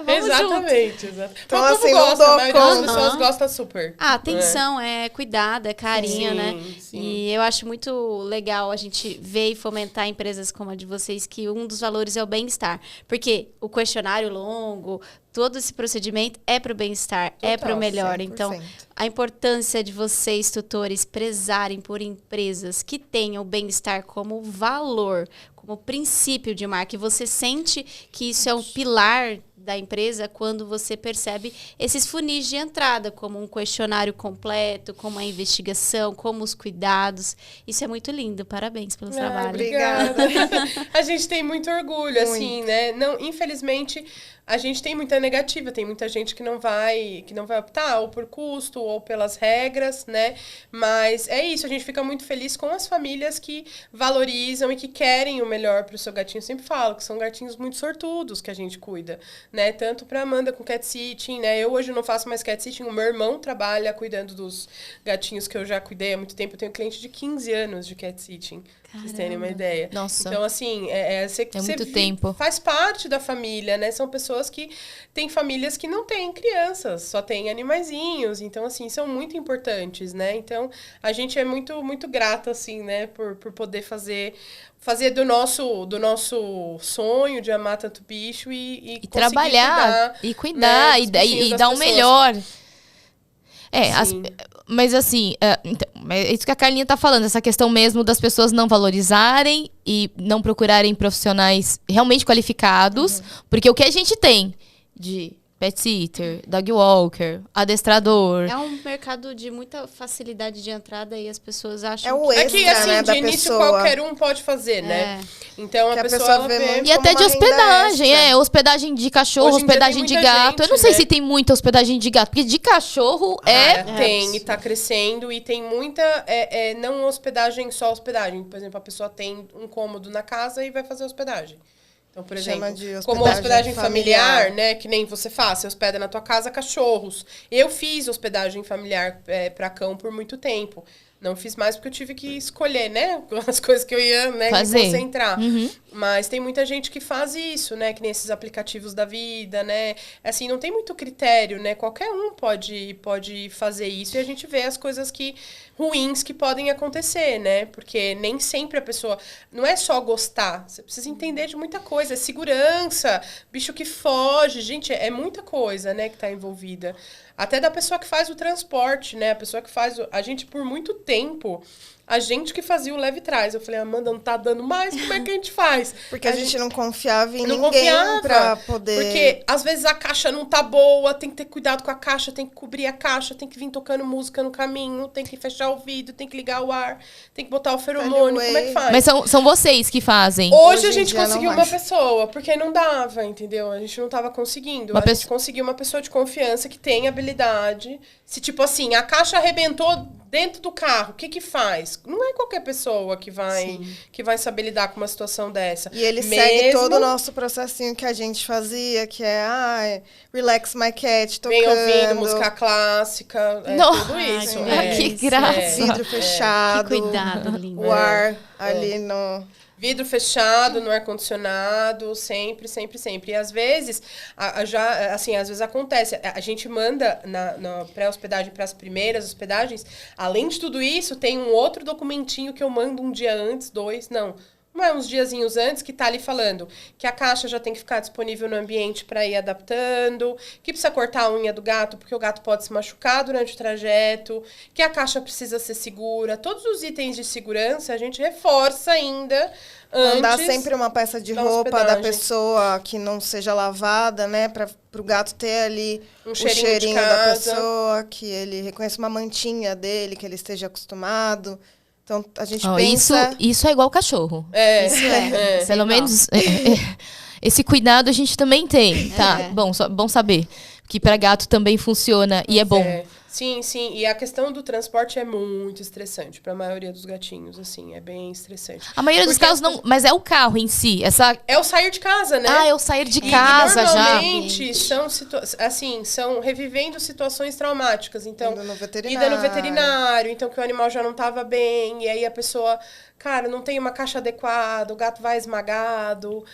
Vamos junto. Exatamente, exatamente. Então, O povo assim, não gosta, dou a maioria das conta. pessoas gosta super. Ah, atenção, é cuidado, é carinho, Sim, né? sim. E eu acho muito legal a gente ver e fomentar empresas como a de vocês, que um dos valores é o bem-estar. Porque o questionário longo, todo esse procedimento é para o bem-estar, é para o melhor. 100%. Então, a importância de vocês, tutores, prezarem por empresas que tenham o bem-estar como valor, como princípio de marca. E você sente que isso é um pilar da empresa quando você percebe esses funis de entrada, como um questionário completo, como a investigação, como os cuidados. Isso é muito lindo. Parabéns pelo trabalho. obrigada. A gente tem muito orgulho, assim, né? Não, infelizmente, a gente tem muita negativa, tem muita gente que não vai optar, ou por custo, ou pelas regras, né? Mas é isso, a gente fica muito feliz com as famílias que valorizam e que querem o melhor para o seu gatinho. Eu sempre falo que são gatinhos muito sortudos que a gente cuida, né? Tanto para Amanda com cat sitting, né? Eu hoje não faço mais cat sitting, o meu irmão trabalha cuidando dos gatinhos que eu já cuidei há muito tempo. Eu tenho cliente de 15 anos de cat sitting, pra vocês terem uma ideia. Nossa. Então, assim, você muito tempo. faz parte da família, né? São pessoas que têm famílias que não têm crianças, só têm animaizinhos. Então, assim, são muito importantes, né? Então, a gente é muito, muito grata, assim, né? Por poder fazer do nosso sonho de amar tanto bicho e conseguir trabalhar e cuidar né, e, dos bichinhos e das dar o pessoas. melhor. Sim. Mas assim, então, é isso que a Carlinha tá falando, essa questão mesmo das pessoas não valorizarem e não procurarem profissionais realmente qualificados, porque o que a gente tem de pet sitter, dog walker, adestrador, É um mercado de muita facilidade de entrada e as pessoas acham É o É que, extra, assim, né, de da início pessoa. qualquer um pode fazer, né? Então, Que a a pessoa, pessoa ela vê vê... muito. e até como de uma renda hospedagem, extra. hospedagem de cachorro, Hoje em dia hospedagem tem de muita gato. Eu não gente, sei né? se tem muita hospedagem de gato, porque de cachorro Tem, e tá crescendo, e tem muita, não hospedagem, só hospedagem. Por exemplo, a pessoa tem um cômodo na casa e vai fazer hospedagem. Então, por Chama exemplo, de como hospedagem hospedagem familiar, familiar, né, que nem você faz, você hospeda na tua casa cachorros. Eu fiz hospedagem familiar para cão por muito tempo. Não fiz mais porque eu tive que escolher, né, as coisas que eu ia, né, me Fazer. concentrar. Mas tem muita gente que faz isso, né, que nem esses aplicativos da vida, né, assim, não tem muito critério, né, qualquer um pode fazer isso e a gente vê as coisas ruins que podem acontecer, né, porque nem sempre a pessoa, não é só gostar, você precisa entender de muita coisa, é segurança, bicho que foge, gente, é muita coisa, né, que tá envolvida. Até da pessoa que faz o transporte, né? A pessoa que faz... A gente, por muito tempo, a gente que fazia o leve trás. Eu falei, Amanda, não tá dando mais, como é que a gente faz? Porque a gente não confiava em não ninguém confiava, pra poder... Porque, às vezes, a caixa não tá boa, tem que ter cuidado com a caixa, tem que cobrir a caixa, tem que vir tocando música no caminho, tem que fechar o vidro, tem que ligar o ar, tem que botar o feromônio, como é que faz? mas são vocês que fazem. Hoje a Hoje em gente dia conseguiu não uma acho. pessoa, porque não dava, entendeu? A gente não tava conseguindo. Uma A gente conseguiu uma pessoa de confiança que tem habilidade. Se, tipo assim, a caixa arrebentou Dentro do carro, o que faz? Não é qualquer pessoa que vai saber lidar com uma situação dessa. E ele segue todo o nosso processinho que a gente fazia, que é Relax My Cat, tocando. Vem ouvindo música clássica, tudo isso. Que graça. Vidro fechado. Que cuidado, lindo. O ar ali no... Vidro fechado, no ar-condicionado, sempre, sempre, sempre. E às vezes, às vezes acontece, a gente manda na pré-hospedagem para as primeiras hospedagens, além de tudo isso, tem um outro documentinho que eu mando um dia antes, uns diazinhos antes, que tá ali falando que a caixa já tem que ficar disponível no ambiente para ir adaptando, que precisa cortar a unha do gato, porque o gato pode se machucar durante o trajeto, que a caixa precisa ser segura. Todos os itens de segurança a gente reforça ainda antes. Mandar sempre uma peça de roupa da pessoa que não seja lavada, né? Para o gato ter ali um o cheirinho da pessoa, que ele reconheça uma mantinha dele, que ele esteja acostumado. Então, a gente pensa... Isso é igual cachorro. Pelo igual. menos esse cuidado a gente também tem, tá? Bom saber. Que para gato também funciona e é bom. Sim, sim. E a questão do transporte é muito estressante para a maioria dos gatinhos, assim. É bem estressante. A maioria dos casos não... Mas é o carro em si. É o sair de casa, né? É o sair de casa já. Normalmente são revivendo situações traumáticas. Então, ida no veterinário. Então, que o animal já não estava bem. E aí a pessoa... Cara, não tem uma caixa adequada, o gato vai esmagado,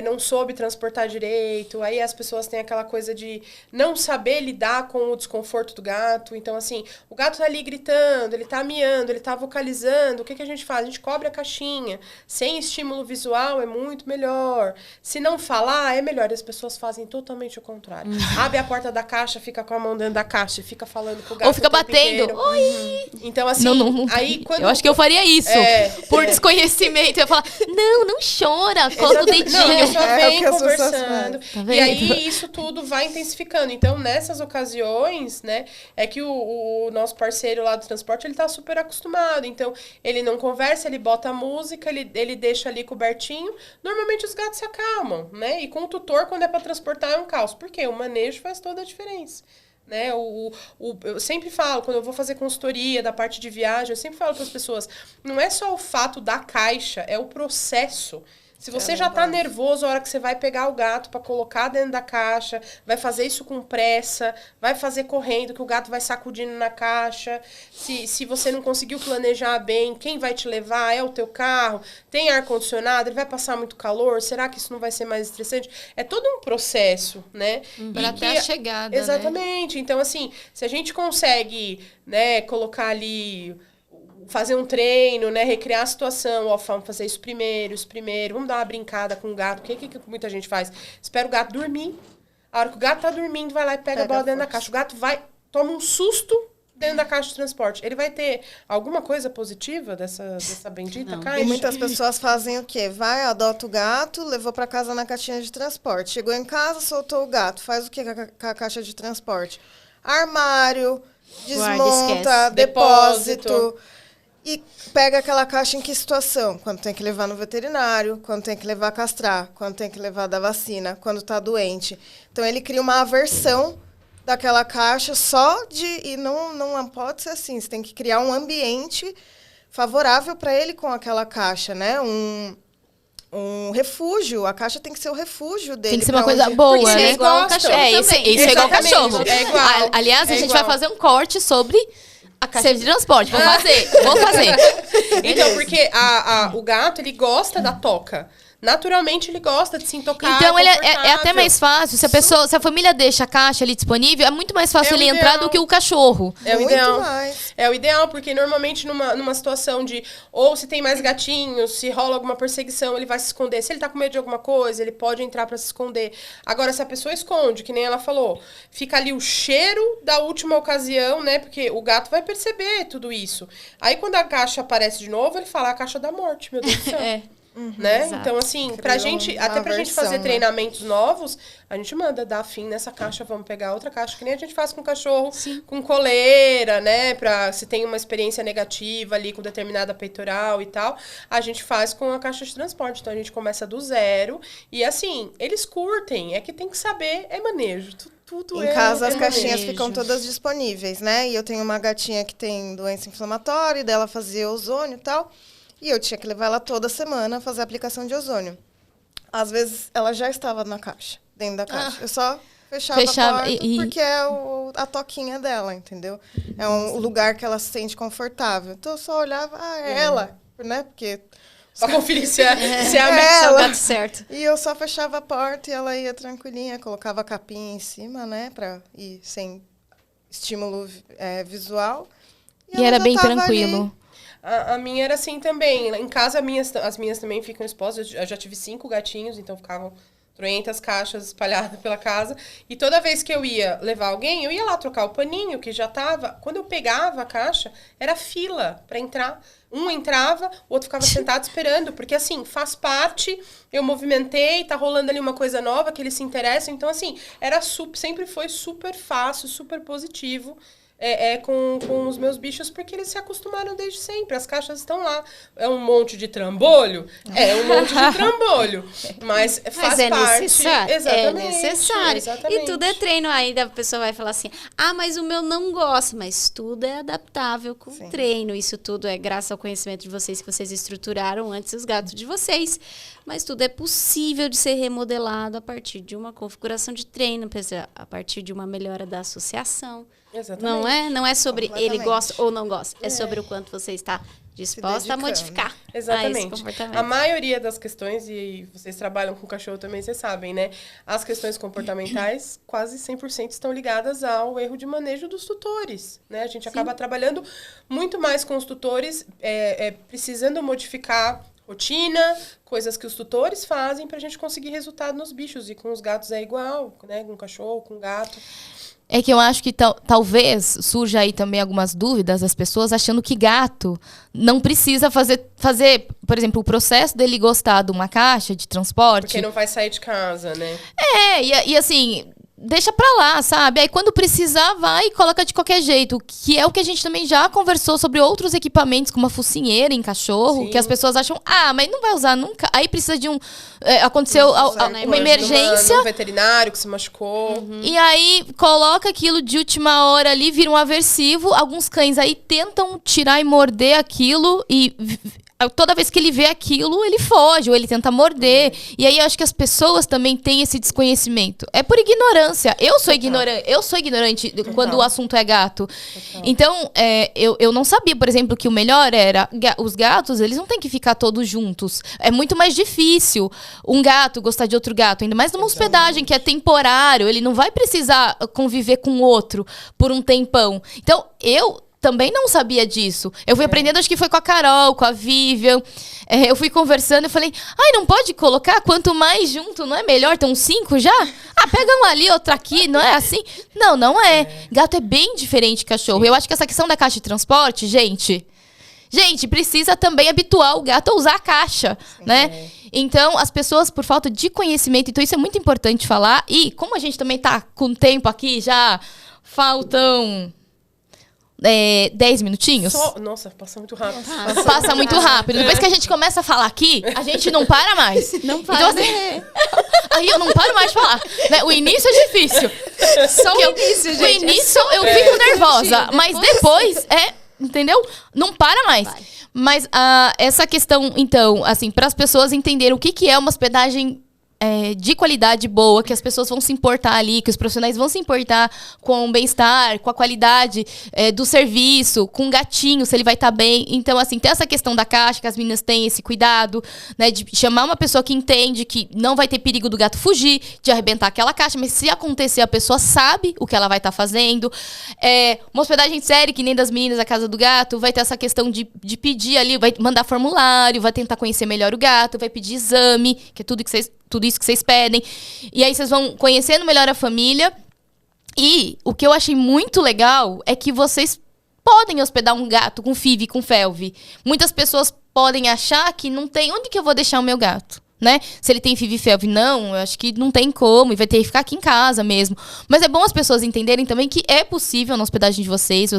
não soube transportar direito. Aí as pessoas têm aquela coisa de não saber lidar com o desconforto do gato. Então, assim, o gato tá ali gritando, ele tá miando, ele tá vocalizando. O que a gente faz? A gente cobre a caixinha. Sem estímulo visual é muito melhor. Se não falar, é melhor. As pessoas fazem totalmente o contrário. Abre a porta da caixa, fica com a mão dentro da caixa e fica falando com o gato. Ou fica batendo. Inteiro. Oi! Então, assim, aí quando... Eu acho que eu faria isso. Por desconhecimento, eu ia falar, não chora, coloca o dedinho. Só vem conversando. Tá e aí, isso tudo vai intensificando. Então, nessas ocasiões, né, é que o nosso parceiro lá do transporte, ele tá super acostumado. Então, ele não conversa, ele bota a música, ele deixa ali cobertinho. Normalmente, os gatos se acalmam, né? E com o tutor, quando é para transportar, é um caos. Por quê? O manejo faz toda a diferença. Né? Eu sempre falo, quando eu vou fazer consultoria da parte de viagem, eu sempre falo para as pessoas, não é só o fato da caixa, é o processo. Se você já tá nervoso a hora que você vai pegar o gato para colocar dentro da caixa, vai fazer isso com pressa, vai fazer correndo, que o gato vai sacudindo na caixa. Se você não conseguiu planejar bem, quem vai te levar? É o teu carro? Tem ar-condicionado? Ele vai passar muito calor? Será que isso não vai ser mais estressante? É todo um processo, né? Para até a chegada, exatamente. Né? Então, assim, se a gente consegue, né, colocar ali... fazer um treino, né? Recriar a situação. Ó, vamos fazer isso primeiro. Vamos dar uma brincada com o gato. O que muita gente faz? Espera o gato dormir. A hora que o gato tá dormindo, vai lá e pega a bola dentro da caixa. O gato toma um susto dentro da caixa de transporte. Ele vai ter alguma coisa positiva dessa bendita caixa? E muitas pessoas fazem o quê? Vai, adota o gato, levou para casa na caixinha de transporte. Chegou em casa, soltou o gato. Faz o quê com a caixa de transporte? Armário, desmonta, depósito. E pega aquela caixa em que situação? Quando tem que levar no veterinário, quando tem que levar a castrar, quando tem que levar da vacina, quando está doente. Então, ele cria uma aversão daquela caixa só de... E não pode ser assim. Você tem que criar um ambiente favorável para ele com aquela caixa, né? Um refúgio. A caixa tem que ser o refúgio dele. Tem que ser uma coisa boa, né? Igual o cachorro isso é igual o cachorro. É igual. Aliás, a gente vai fazer um corte sobre... a caixa de transporte. Vou fazer. Então, porque o gato, ele gosta da toca. Naturalmente, ele gosta de se intocar. Então, ele é até mais fácil. Se a família deixa a caixa ali disponível, é muito mais fácil ele entrar do que o cachorro. É o muito ideal. Mais. É o ideal, porque normalmente numa situação de... Ou se tem mais gatinhos, se rola alguma perseguição, ele vai se esconder. Se ele tá com medo de alguma coisa, ele pode entrar pra se esconder. Agora, se a pessoa esconde, que nem ela falou, fica ali o cheiro da última ocasião, né? Porque o gato vai perceber tudo isso. Aí, quando a caixa aparece de novo, ele fala a caixa da morte, meu Deus do céu. Né? Então, assim, pra gente fazer treinamentos novos, a gente manda dar fim nessa caixa, vamos pegar outra caixa, que nem a gente faz com o cachorro, com coleira, né? Pra se tem uma experiência negativa ali com determinada peitoral e tal, a gente faz com a caixa de transporte. Então, a gente começa do zero e, assim, eles curtem, é que tem que saber, é manejo. tudo Em casa as é caixinhas manejo. ficam todas disponíveis, né? E eu tenho uma gatinha que tem doença inflamatória, e dela fazia ozônio e tal. E eu tinha que levar ela toda semana a fazer a aplicação de ozônio. Às vezes ela já estava na caixa, dentro da caixa. Eu só fechava a porta porque é a toquinha dela, entendeu? É um lugar que ela se sente confortável. Então eu só olhava, é ela, né? Porque... Pra conferir se é, se é a É, É o ela. gato certo. E eu só fechava a porta e ela ia tranquilinha, colocava a capinha em cima, né? Pra ir sem estímulo visual. E ela era já bem tava tranquilo. ali. A minha era assim também. Em casa, as minhas também ficam expostas. Eu já tive 5 gatinhos, então ficavam 300 caixas espalhadas pela casa. E toda vez que eu ia levar alguém, eu ia lá trocar o paninho, que já tava... Quando eu pegava a caixa, era fila pra entrar. Um entrava, o outro ficava sentado esperando. Porque, assim, faz parte, eu movimentei, tá rolando ali uma coisa nova, que eles se interessam. Então, assim, sempre foi super fácil, super positivo. Com os meus bichos, porque eles se acostumaram desde sempre. As caixas estão lá. É um monte de trambolho? É um monte de trambolho. Mas faz é parte. necessário. Exatamente. É necessário. Exatamente. E tudo é treino. Aí a pessoa vai falar assim, mas o meu não gosta. Mas tudo é adaptável com Sim. treino. Isso tudo é graças ao conhecimento de vocês, que vocês estruturaram antes os gatos de vocês. Mas tudo é possível de ser remodelado a partir de uma configuração de treino, a partir de uma melhora da associação. Exatamente. Não é? Não é sobre ele Completamente. gosta ou não gosta. É sobre o quanto você está disposta a dedicando. modificar Exatamente. esse comportamento. A maioria das questões, e vocês trabalham com cachorro também, vocês sabem, né? As questões comportamentais, quase 100% estão ligadas ao erro de manejo dos tutores, né? A gente acaba trabalhando muito mais com os tutores, precisando modificar rotina, coisas que os tutores fazem pra gente conseguir resultado nos bichos. E com os gatos é igual, né? Com cachorro, com gato. É que eu acho que talvez surja aí também algumas dúvidas das pessoas achando que gato não precisa fazer, por exemplo, o processo dele gostar de uma caixa de transporte. Porque não vai sair de casa, né? E assim, deixa pra lá, sabe? Aí quando precisar, vai e coloca de qualquer jeito. Que é o que a gente também já conversou sobre outros equipamentos, como a focinheira em cachorro, Sim. que as pessoas acham, mas não vai usar nunca. Aí precisa de aconteceu uma emergência. Num veterinário que se machucou. E aí coloca aquilo de última hora ali, vira um aversivo. Alguns cães aí tentam tirar e morder aquilo e toda vez que ele vê aquilo, ele foge ou ele tenta morder. E aí eu acho que as pessoas também têm esse desconhecimento. É por ignorância. Eu sou ignorante quando o assunto é gato. Então, eu não sabia, por exemplo, que o melhor era os gatos, eles não têm que ficar todos juntos. É muito mais difícil um gato gostar de outro gato, ainda mais numa hospedagem que é temporário, ele não vai precisar conviver com outro por um tempão. Então, eu também não sabia disso. Eu fui aprendendo, acho que foi com a Carol, com a Vivian. Eu fui conversando e falei, não pode colocar? Quanto mais junto, não é melhor? Tem uns 5 já? Pega um ali, outro aqui, não é assim? Não é. Gato é bem diferente de cachorro. Eu acho que essa questão da caixa de transporte, gente, precisa também habituar o gato a usar a caixa, né? Então, as pessoas, por falta de conhecimento, então isso é muito importante falar. E como a gente também tá com tempo aqui, já faltam 10 minutinhos. Nossa, passa muito rápido. Passa muito rápido. Depois que a gente começa a falar aqui, a gente não para mais. Não para. Então, assim, aí eu não paro mais de falar. Né? O início é difícil. Só o início, gente. O início eu fico nervosa, mas depois entendeu? Não para mais. Vai. Mas essa questão, então, assim, para as pessoas entenderem o que é uma hospedagem de qualidade boa, que as pessoas vão se importar ali, que os profissionais vão se importar com o bem-estar, com a qualidade do serviço, com o gatinho, se ele vai estar bem. Então, assim, tem essa questão da caixa, que as meninas têm esse cuidado, né, de chamar uma pessoa que entende que não vai ter perigo do gato fugir, de arrebentar aquela caixa, mas se acontecer, a pessoa sabe o que ela vai estar fazendo. Uma hospedagem séria, que nem das meninas da Casa do Gato, vai ter essa questão de pedir ali, vai mandar formulário, vai tentar conhecer melhor o gato, vai pedir exame, que é tudo isso que vocês pedem. E aí vocês vão conhecendo melhor a família. E o que eu achei muito legal é que vocês podem hospedar um gato com FIV e com FeLV. Muitas pessoas podem achar que não tem... Onde que eu vou deixar o meu gato? Né? Se ele tem FIV e FeLV, não, eu acho que não tem como, e vai ter que ficar aqui em casa mesmo. Mas é bom as pessoas entenderem também que é possível na hospedagem de vocês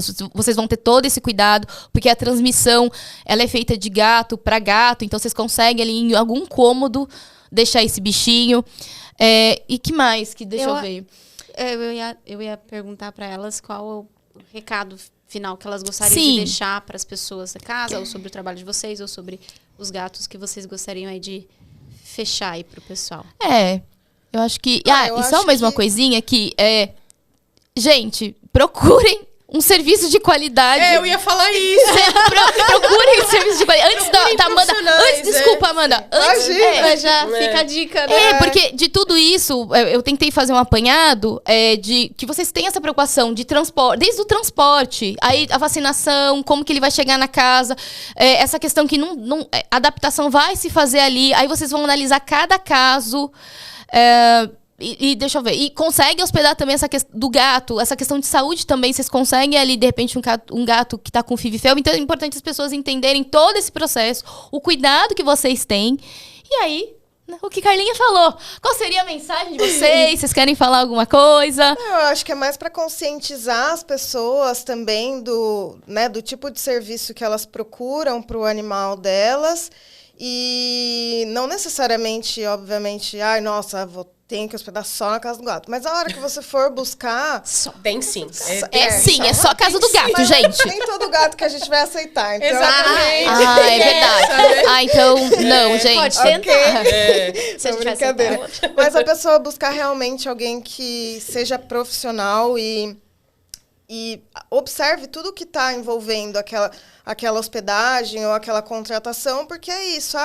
vão ter todo esse cuidado, porque a transmissão, ela é feita de gato para gato, então vocês conseguem ali em algum cômodo deixar esse bichinho. E que mais? Deixa eu ver. Eu ia perguntar para elas qual o recado final que elas gostariam Sim. de deixar para as pessoas da casa, ou sobre o trabalho de vocês, ou sobre os gatos que vocês gostariam aí de fechar aí pro pessoal. Eu acho que... eu e só acho mais uma que- coisinha que gente, procurem um serviço de qualidade. Eu ia falar isso. Procurem um serviço de qualidade. Antes Procurem da Amanda... profissionais, Desculpa, Amanda. Antes, Imagina. Mas já fica a dica, né? porque de tudo isso, eu tentei fazer um apanhado de que vocês têm essa preocupação de transporte, desde o transporte, aí a vacinação, como que ele vai chegar na casa, essa questão que a adaptação vai se fazer ali, aí vocês vão analisar cada caso. E deixa eu ver. E consegue hospedar também essa questão do gato, essa questão de saúde também. Vocês conseguem ali, de repente, um gato que tá com FIV e felve. Então é importante as pessoas entenderem todo esse processo, o cuidado que vocês têm. E aí, o que Carlinha falou. Qual seria a mensagem de vocês? Vocês querem falar alguma coisa? Eu acho que é mais para conscientizar as pessoas também do tipo de serviço que elas procuram para o animal delas. E não necessariamente, obviamente, tenho que hospedar só na casa do gato. Mas a hora que você for buscar... Tem sim. É só a casa do gato, Mas gente. nem todo gato que a gente vai aceitar. Então, Exatamente. É verdade. Então, não, gente. Pode tentar. Ok. Se a Não, gente vai brincadeira. aceitar outra. Mas a pessoa buscar realmente alguém que seja profissional e observe tudo que está envolvendo aquela hospedagem ou aquela contratação, porque é isso.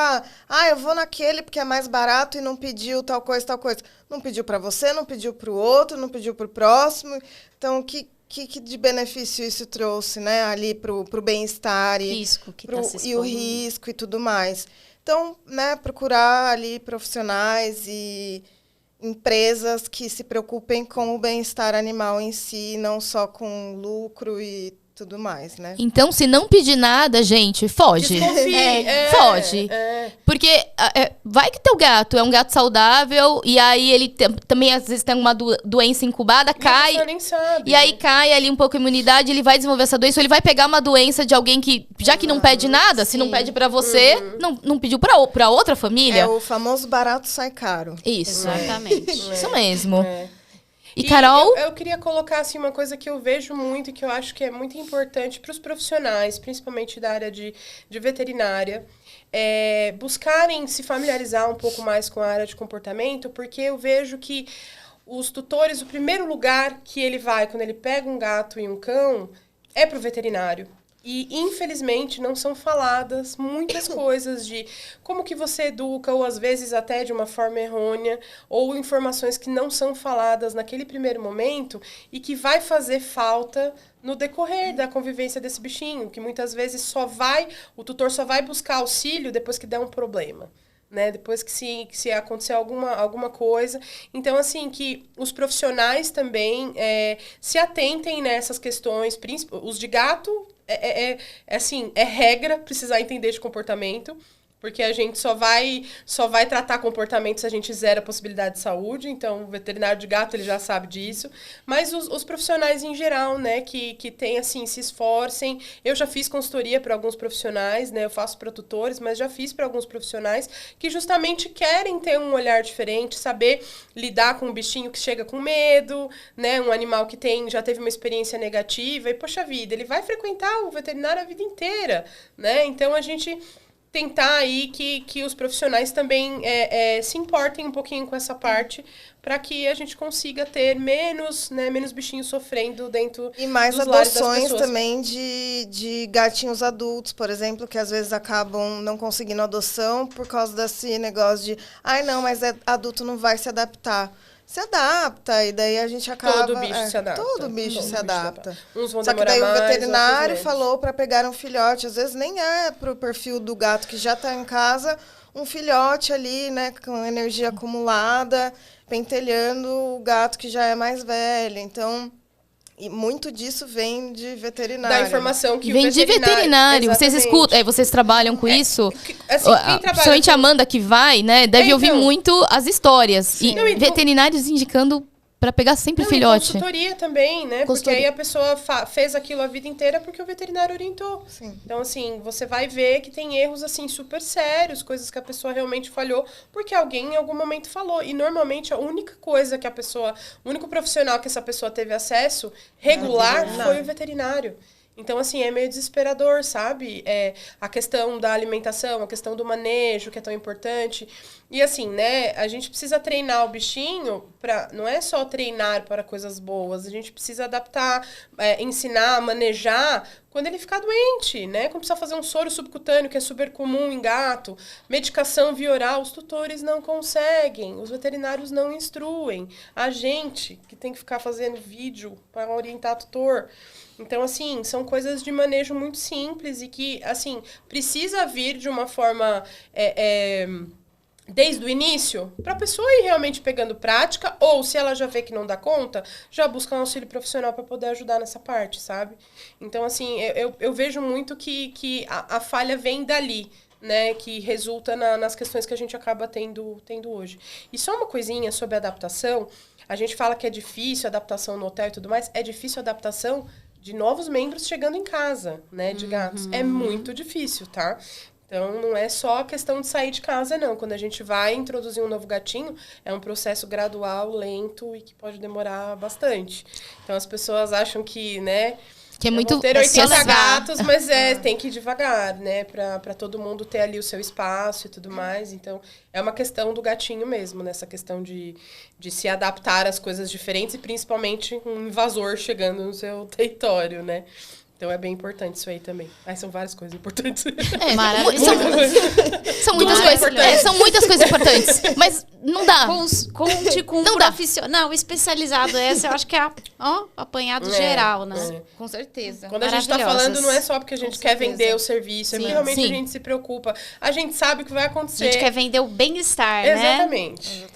Eu vou naquele porque é mais barato e não pediu tal coisa, tal coisa. Não pediu para você, não pediu para o outro, não pediu para o próximo. Então, que de benefício isso trouxe, né, ali para o bem-estar Risco que tá se e o expondo. risco e tudo mais. Então, né, procurar ali profissionais e empresas que se preocupem com o bem-estar animal em si, não só com lucro e tudo mais, né? Então, se não pedir nada, gente, foge. Desconfie. Foge. Porque vai que teu gato é um gato saudável e aí ele também às vezes tem alguma doença incubada, A cai. pessoa nem sabe. E aí cai ali um pouco a imunidade, ele vai desenvolver essa doença, ou ele vai pegar uma doença de alguém que, já que não pede nada, se não Sim. pede pra você, não pediu pra outra família. É o famoso barato sai caro. Isso. Exatamente. Isso mesmo. É. E Carol? Eu queria colocar assim, uma coisa que eu vejo muito e que eu acho que é muito importante para os profissionais, principalmente da área de veterinária, buscarem se familiarizar um pouco mais com a área de comportamento, porque eu vejo que os tutores, o primeiro lugar que ele vai quando ele pega um gato e um cão é para o veterinário. E, infelizmente, não são faladas muitas coisas de como que você educa, ou às vezes até de uma forma errônea, ou informações que não são faladas naquele primeiro momento e que vai fazer falta no decorrer da convivência desse bichinho, que muitas vezes o tutor só vai buscar auxílio depois que der um problema. Né? Depois que se acontecer alguma coisa. Então, assim, que os profissionais também se atentem nessas questões, os de gato, assim, é regra precisar entender de comportamento, porque a gente só vai tratar comportamento se a gente zera a possibilidade de saúde. Então, o veterinário de gato, ele já sabe disso. Mas os profissionais em geral, né, que tem, assim, se esforcem. Eu já fiz consultoria para alguns profissionais, né, eu faço para tutores, mas já fiz para alguns profissionais que justamente querem ter um olhar diferente, saber lidar com um bichinho que chega com medo, né, um animal que já teve uma experiência negativa. E, poxa vida, ele vai frequentar o veterinário a vida inteira, né? Então, a gente tentar aí que os profissionais também se importem um pouquinho com essa parte, para que a gente consiga ter menos bichinhos sofrendo dentro E mais dos lares das adoções pessoas. também de gatinhos adultos, por exemplo, que às vezes acabam não conseguindo adoção por causa desse negócio de não, mas adulto não vai se adaptar. Se adapta, e daí a gente acaba... Todo bicho se adapta. Todo bicho se adapta. Uns vão Só que demorar daí o mais, veterinário outros menos. falou para pegar um filhote. Às vezes nem é pro perfil do gato que já está em casa, um filhote ali, né, com energia acumulada, pentelhando o gato que já é mais velho. Então, e muito disso vem de veterinário. Da informação que Vem o de veterinário. Vocês Exatamente. escutam, vocês trabalham com isso? Assim, quem trabalha Principalmente a Amanda que vai, né? Deve ouvir então. muito as histórias. E Não, então- veterinários indicando pra pegar sempre Não, e filhote. consultoria também, né? Porque Consultoria. aí a pessoa fez aquilo a vida inteira porque o veterinário orientou. Sim. Então, assim, você vai ver que tem erros, assim, super sérios, coisas que a pessoa realmente falhou, porque alguém em algum momento falou. E, normalmente, a única coisa que a pessoa... O único profissional que essa pessoa teve acesso regular foi o veterinário. Então, assim, é meio desesperador, sabe? A questão da alimentação, a questão do manejo, que é tão importante. E, assim, né, a gente precisa treinar o bichinho para... Não é só treinar para coisas boas, a gente precisa adaptar, ensinar, manejar quando ele ficar doente, né? Quando precisa fazer um soro subcutâneo, que é super comum em gato, medicação via oral, os tutores não conseguem, os veterinários não instruem. A gente que tem que ficar fazendo vídeo para orientar tutor. Então, assim, são coisas de manejo muito simples e que, assim, precisa vir de uma forma... desde o início, para a pessoa ir realmente pegando prática, ou se ela já vê que não dá conta, já busca um auxílio profissional para poder ajudar nessa parte, sabe? Então, assim, eu vejo muito que a falha vem dali, né? Que resulta nas questões que a gente acaba tendo hoje. E só uma coisinha sobre a adaptação, a gente fala que é difícil a adaptação no hotel e tudo mais, é difícil a adaptação de novos membros chegando em casa, né, de gatos. É muito difícil, tá? Então, não é só a questão de sair de casa, não. Quando a gente vai introduzir um novo gatinho, é um processo gradual, lento e que pode demorar bastante. Então, as pessoas acham que, né... Que é muito... Vão ter é 80 só levar. gatos, mas tem que ir devagar, né? Pra todo mundo ter ali o seu espaço e tudo mais. Então, é uma questão do gatinho mesmo, nessa questão de se adaptar às coisas diferentes e principalmente um invasor chegando no seu território, né? Então, é bem importante isso aí também. São várias coisas importantes. Maravilhoso. São muitas coisas. São muitas coisas importantes. Mas não dá. Conte com um Não dá. profissional especializado. Essa eu acho que é apanhado geral, né? Com certeza. Quando a gente tá Maravilhosas. falando, não é só porque a gente quer vender o serviço, é porque realmente a gente se preocupa. A gente sabe o que vai A acontecer. gente quer vender o bem-estar, né? Exatamente.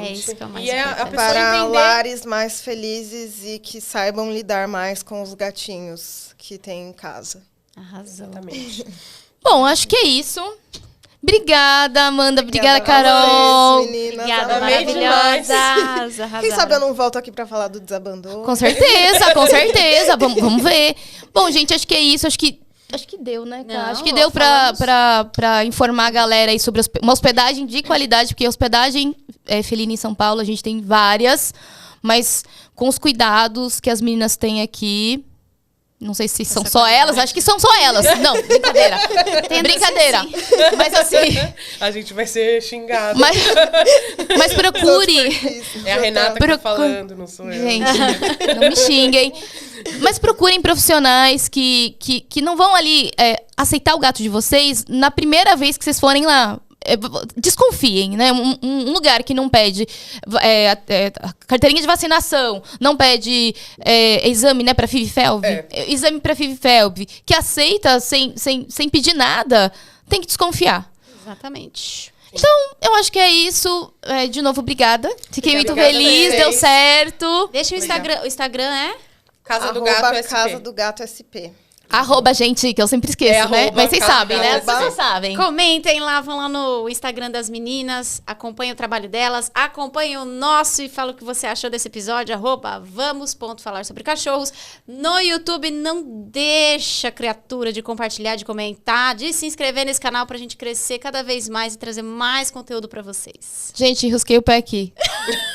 É isso que é o mais e a importante. pessoa Para entender... lares mais felizes e que saibam lidar mais com os gatinhos que tem em casa. Arrasou. Exatamente. Bom, acho que é isso. Obrigada, Amanda. Obrigada, a Carol. vocês, meninas. Obrigada, Amei demais. maravilhosas. Quem Arrasaram. sabe eu não volto aqui pra falar do desabandono. Com certeza, com certeza. Vamos ver. Bom, gente, acho que é isso. Acho que deu, né, cara? Não, Acho que deu pra informar a galera aí sobre uma hospedagem de qualidade, porque hospedagem felina em São Paulo, a gente tem várias, mas com os cuidados que as meninas têm aqui. Não sei se são só elas, acho que são só elas. Não, brincadeira. Brincadeira. Mas assim. A gente vai ser xingado. Mas procure. É a Renata que tá falando, não sou eu. Gente, não me xinguem. Mas procurem profissionais que não vão ali aceitar o gato de vocês na primeira vez que vocês forem lá. Desconfiem, né? Um lugar que não pede carteirinha de vacinação, não pede exame, né, pra FIV-FeLV, exame pra FIV-FeLV, que aceita sem pedir nada, tem que desconfiar. Exatamente. Então, eu acho que é isso. De novo, obrigada. Fiquei muito Obrigada feliz, a deu vocês. certo. Deixa o Instagram. O Instagram é? Casa do Arroba Gato SP. Casa do Gato SP. arroba, gente, que eu sempre esqueço, né? arroba, Mas vocês sabem, né? arroba. Vocês sabem. Comentem lá, vão lá no Instagram das meninas, acompanhem o trabalho delas, acompanhem o nosso e fala o que você achou desse episódio, @vamos.falar sobre cachorros. No YouTube, não deixa, criatura, de compartilhar, de comentar, de se inscrever nesse canal pra gente crescer cada vez mais e trazer mais conteúdo pra vocês. Gente, rusquei o pé aqui.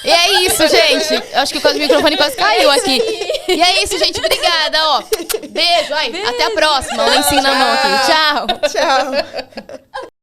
E é isso, gente. Eu acho que o microfone quase caiu aqui. E é isso, gente. Obrigada, ó. Beijo. Até a próxima. Lencinho na mão aqui. Tchau. Tchau.